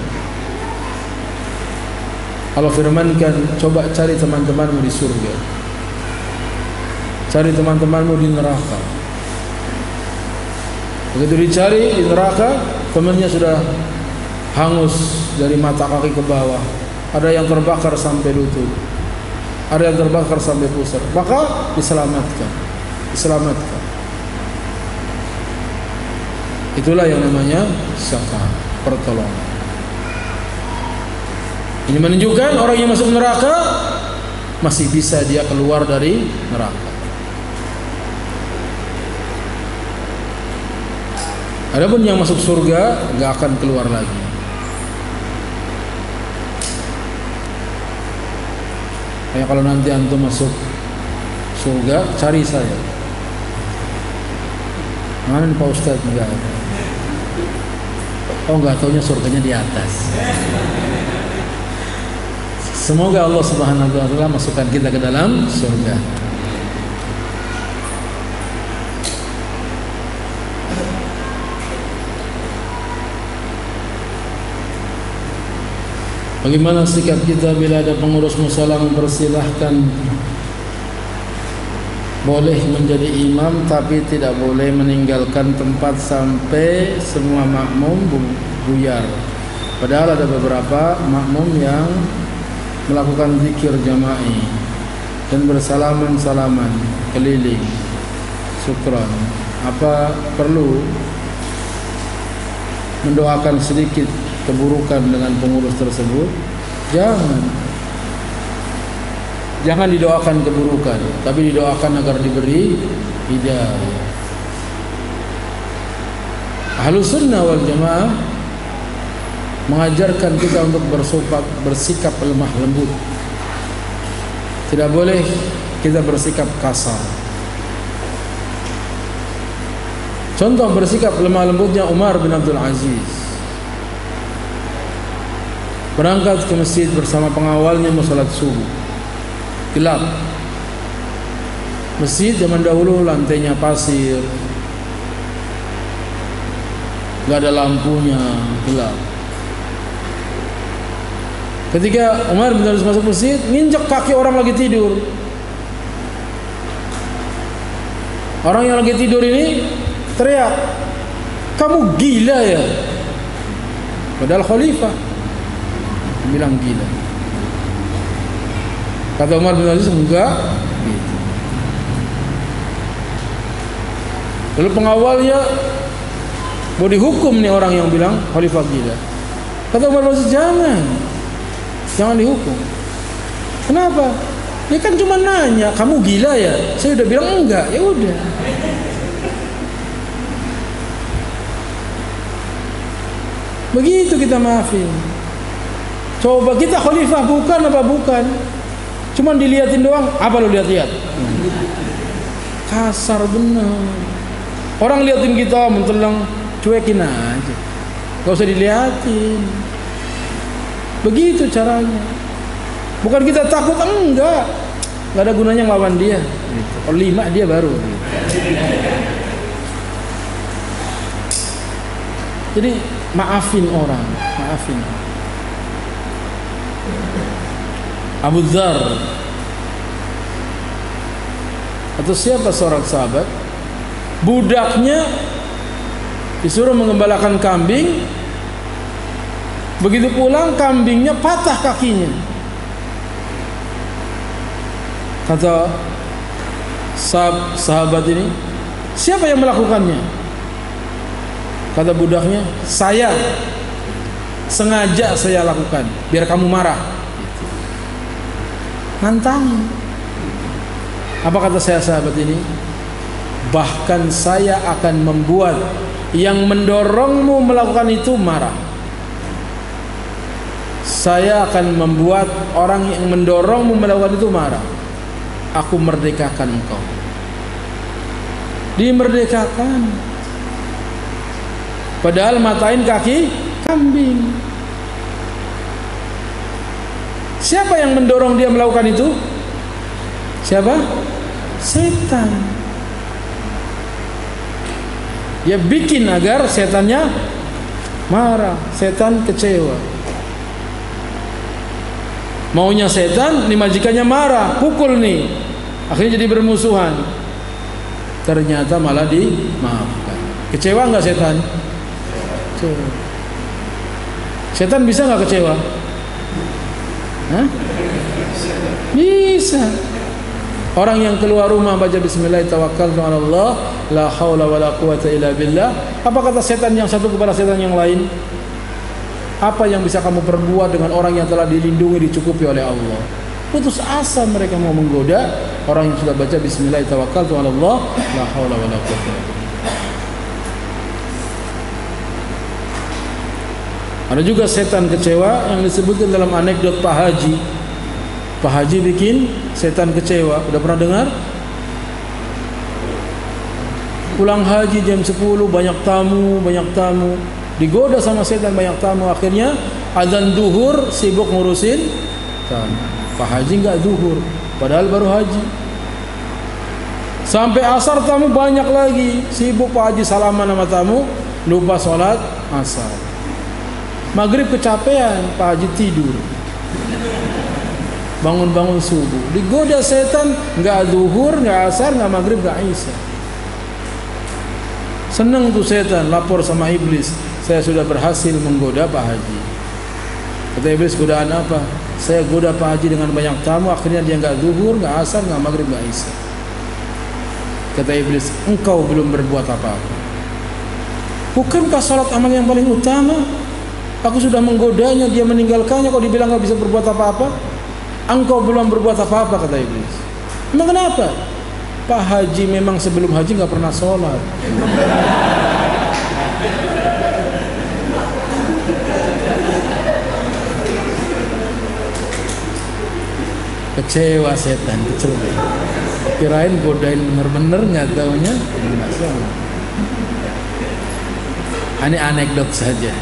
Allah firmankan, coba cari teman-temanmu di surga, cari teman-temanmu di neraka. Begitu dicari di neraka, temannya sudah hangus dari mata kaki ke bawah, ada yang terbakar sampai lutut, ada yang terbakar sampai pusar. Maka diselamatkan. Itulah yang namanya syafaat, pertolongan. Ini menunjukkan orang yang masuk neraka masih bisa dia keluar dari neraka. Adapun yang masuk surga enggak akan keluar lagi. Kayak kalau nanti antum masuk surga, cari saya. Mana nih Pak Ustadz? Enggak ada. Oh, enggak taunya surganya di atas. Semoga Allah Subhanahu wa taala masukkan kita ke dalam surga. Bagaimana sikap kita bila ada pengurus musala mempersilahkan boleh menjadi imam tapi tidak boleh meninggalkan tempat sampai semua makmum buyar? Padahal ada beberapa makmum yang melakukan zikir jama'i dan bersalaman-salaman keliling. Syukran. Apa perlu mendoakan sedikit keburukan dengan pengurus tersebut? Jangan didoakan keburukan, tapi didoakan agar diberi hidayah. Ahlus sunnah wal jamaah mengajarkan kita untuk bersikap lemah lembut. Tidak boleh kita bersikap kasar. Contoh bersikap lemah lembutnya Umar bin Abdul Aziz. Berangkat ke masjid bersama pengawalnya mau salat subuh. Gelap. Masjid zaman dahulu lantainya pasir, gak ada lampunya, gelap. Ketika Umar bin Abdul Aziz masuk masjid, nginjek kaki orang lagi tidur. Orang yang lagi tidur ini teriak, "Kamu gila ya?" Padahal khalifah bilang gila. Kata Umar bin Aziz, enggak gitu. Lalu pengawalnya mau dihukum nih orang yang bilang khalifah gila. Kata Umar bin Aziz, jangan dihukum. Kenapa? Dia kan cuma nanya, "Kamu gila ya?" Saya udah bilang enggak, ya udah. Begitu kita maafin. Coba kita khalifah bukan apa bukan? Cuman dilihatin doang, apa lo lihat-lihat? Kasar bener. Orang liatin kita mentelang, cuekin aja. Gak usah dilihatin. Begitu caranya. Bukan kita takut, enggak. Gak ada gunanya ngelawan dia. Kalau 5 dia baru. Jadi maafin orang, maafin. Abu Dzar atau siapa seorang sahabat, budaknya disuruh mengembalakan kambing. Begitu pulang kambingnya patah kakinya. Kata sahabat ini, siapa yang melakukannya? Kata budaknya, saya. Sengaja saya lakukan biar kamu marah. Nantang. Apa kata sahabat ini? Bahkan saya akan membuat yang mendorongmu melakukan itu marah. Saya akan membuat orang yang mendorongmu melakukan itu marah. Aku merdekakan engkau. Dimerdekakan. Padahal matain kaki kambing. Siapa yang mendorong dia melakukan itu? Siapa? Setan. Dia bikin agar setannya marah, setan kecewa. Maunya setan, nih majikannya marah, pukul nih. Akhirnya jadi bermusuhan. Ternyata malah dimaafkan. Kecewa nggak setan? Kecewa. Setan bisa nggak kecewa? Hah? Bisa. Orang yang keluar rumah baca bismillah tawakkaltu 'ala Allah la haula wala quwata illa billah. Apa kata setan yang satu kepada setan yang lain? Apa yang bisa kamu perbuat dengan orang yang telah dilindungi, dicukupi oleh Allah? Putus asa mereka mau menggoda orang yang sudah baca bismillah tawakkaltu 'ala Allah la haula wala quwata illa billah. Ada juga setan kecewa yang disebutkan dalam anekdot Pak Haji. Pak Haji bikin setan kecewa. Udah pernah dengar? Pulang haji jam 10, banyak tamu. Digoda sama setan banyak tamu. Akhirnya azan duhur, sibuk ngurusin tamu. Pak Haji nggak duhur, padahal baru haji. Sampai asar tamu banyak lagi. Sibuk Pak Haji salaman sama tamu, lupa sholat asar. Maghrib kecapean, Pak Haji tidur. Bangun-bangun subuh, digoda setan, nggak zuhur, nggak asar, nggak maghrib, nggak isya. Senang tuh setan, lapor sama iblis, saya sudah berhasil menggoda Pak Haji. Kata iblis, godaan apa? Saya goda Pak Haji dengan banyak tamu, akhirnya dia nggak zuhur, nggak asar, nggak maghrib, nggak isya. Kata iblis, engkau belum berbuat apa-apa. Bukankah salat amal yang paling utama? Aku sudah menggodanya, dia meninggalkannya, kok dibilang nggak bisa berbuat apa-apa? Engkau belum berbuat apa-apa, kata iblis. Emang kenapa? Pak Haji memang sebelum haji nggak pernah sholat. Kecewa setan, kecewa. Kirain godain bener-bener, nggak taunya nggak sholat. Ini anekdot saja.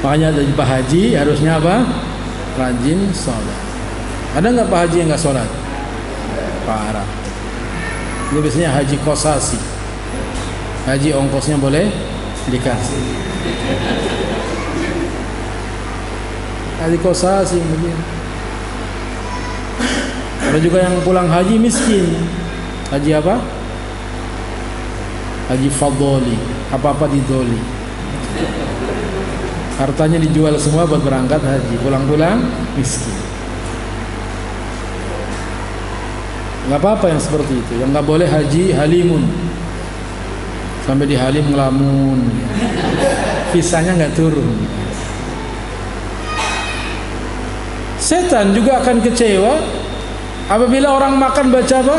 Makanya dari Pak Haji harusnya apa? Rajin sholat. Ada nggak Pak Haji yang nggak sholat? Parah. Ini biasanya haji kosasi. Haji ongkosnya boleh dikasih. Haji kosasi begini. Ada juga yang pulang haji miskin. Haji apa? Haji fadoli. Apa-apa didoli. Hartanya dijual semua buat berangkat haji. Pulang-pulang miskin. Gak apa-apa yang seperti itu. Yang gak boleh haji halimun. Sampai di halim ngelamun. Visanya gak turun. Setan juga akan kecewa apabila orang makan baca apa?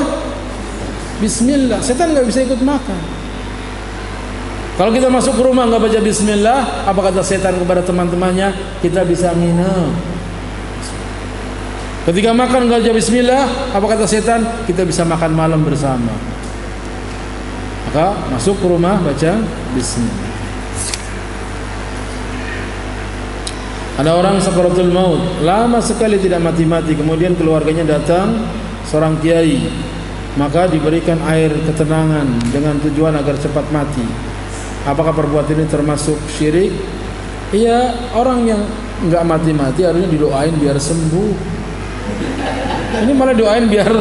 Bismillah. Setan gak bisa ikut makan. Kalau kita masuk ke rumah nggak baca bismillah, apa kata setan kepada teman-temannya? Kita bisa nginep. Ketika makan nggak baca bismillah, apa kata setan? Kita bisa makan malam bersama. Maka masuk ke rumah baca bismillah. Ada orang sakaratul maut, lama sekali tidak mati-mati, kemudian keluarganya datang seorang kiai, maka diberikan air ketenangan dengan tujuan agar cepat mati. Apakah perbuatan ini termasuk syirik? Iya, orang yang nggak mati-mati harusnya didoain biar sembuh. Ini malah doain biar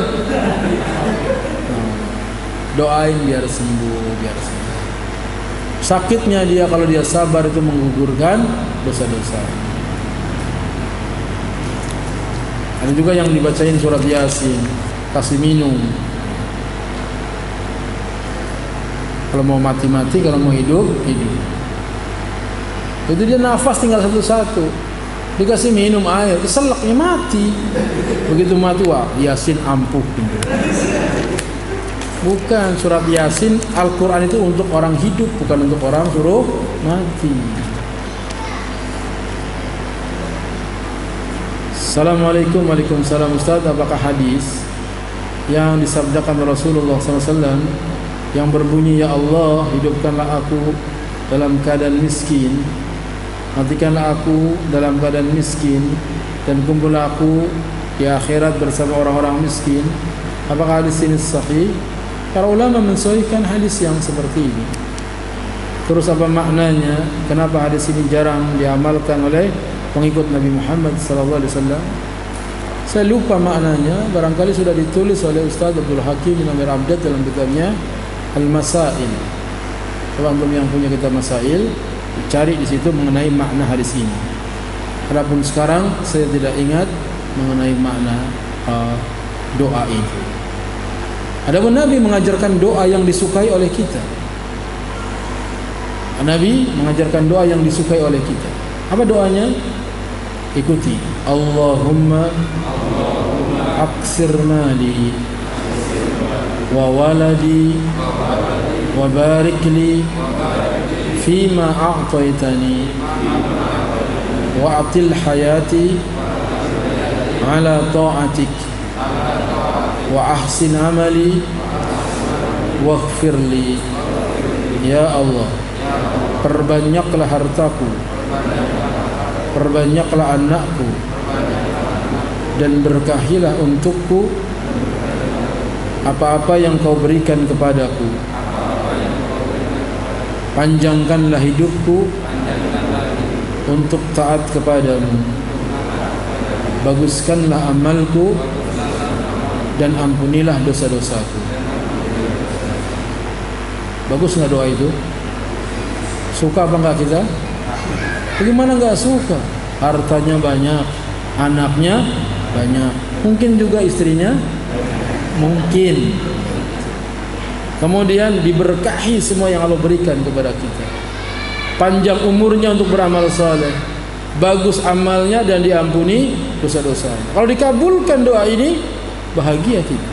doain biar sembuh, biar sembuh. Sakitnya dia kalau dia sabar itu menggugurkan dosa-dosa. Ada juga yang dibacain surat Yasin, kasih minum. Kalau mau mati-mati, kalau mau hidup, hidup. Itu dia nafas tinggal satu-satu. Dikasih minum air, keselaknya mati. Begitu mati, wah, Yasin ampuh. Bukan, surat Yasin, Al-Quran itu untuk orang hidup, bukan untuk orang suruh mati. Assalamualaikum, waalaikumsalam. Ustaz, apakah hadis yang disabdakan Rasulullah SAW yang berbunyi, ya Allah, hidupkanlah aku dalam keadaan miskin, matikanlah aku dalam keadaan miskin, dan kumpullah aku di akhirat bersama orang-orang miskin. Apakah hadis ini sahih? Para ulama mensahihkan hadis yang seperti ini. Terus apa maknanya? Kenapa hadis ini jarang diamalkan oleh pengikut Nabi Muhammad SAW? Saya lupa maknanya. Barangkali sudah ditulis oleh Ustaz Abdul Hakim bin Amir Abdad dalam kitabnya Al-Masail. Kalau antum yang punya kitab Masail, cari di situ mengenai makna hadis ini. Adapun sekarang saya tidak ingat mengenai makna doa itu. Adapun Nabi mengajarkan doa yang disukai oleh kita. Nabi mengajarkan doa yang disukai oleh kita. Apa doanya? Ikuti. Allahumma aksir mali wa waladi wa barik li fima a'taitani wa atil hayati ala ta'atik wa ahsin amali waghfir li. Ya Allah, perbanyaklah hartaku, perbanyaklah anakku, dan berkahilah untukku apa-apa yang kau berikan kepadaku. Panjangkanlah hidupku untuk taat kepadamu. Baguskanlah amalku dan ampunilah dosa-dosaku. Bagus nggak doa itu? Suka apa enggak kita? Bagaimana enggak suka? hartanya banyak, anaknya banyak, mungkin juga istrinya, mungkin. Kemudian diberkahi semua yang Allah berikan kepada kita, panjang umurnya untuk beramal saleh, bagus amalnya dan diampuni dosa-dosa. Kalau dikabulkan doa ini, bahagia kita.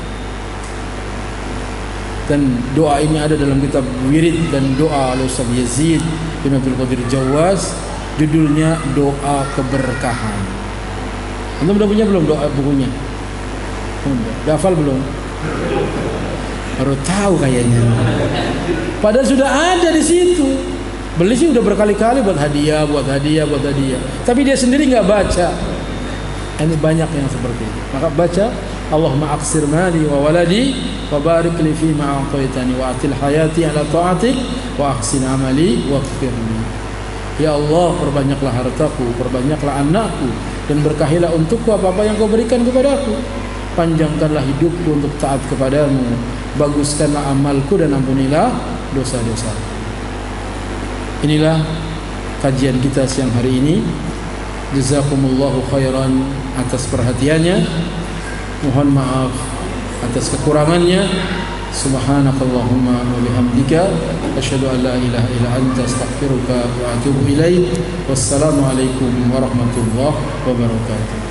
Dan doa ini ada dalam kitab wirid dan doa Al-Ustaz Yazid bin Abdul Qadir Jawaz, judulnya Doa Keberkahan. Anda udah punya belum doa bukunya? Udah hafal belum? Baru tahu kayaknya. Padahal sudah ada di situ. Beli sih udah berkali-kali buat hadiah. Tapi dia sendiri nggak baca. Ini banyak yang seperti itu. Maka baca, Allahumma aqsir mali wa waladi wa barik li fi ma a'taitani wa atil hayati ala ta'atik wa ahsin amali waghfirli. Ya Allah, perbanyaklah hartaku, perbanyaklah anakku, dan berkahilah untukku apa-apa yang Kau berikan kepadaku. Panjangkanlah hidupku untuk taat kepadamu, baguskanlah amalku dan ampunilah dosa-dosa. Inilah kajian kita siang hari ini. Jazakumullahu khairan atas perhatiannya. Mohon maaf atas kekurangannya. Subhanakallahumma wa bihamdika asyhadu an la ilaha illa anta astaghfiruka wa atubu ilaik. Wassalamu alaikum warahmatullahi wabarakatuh.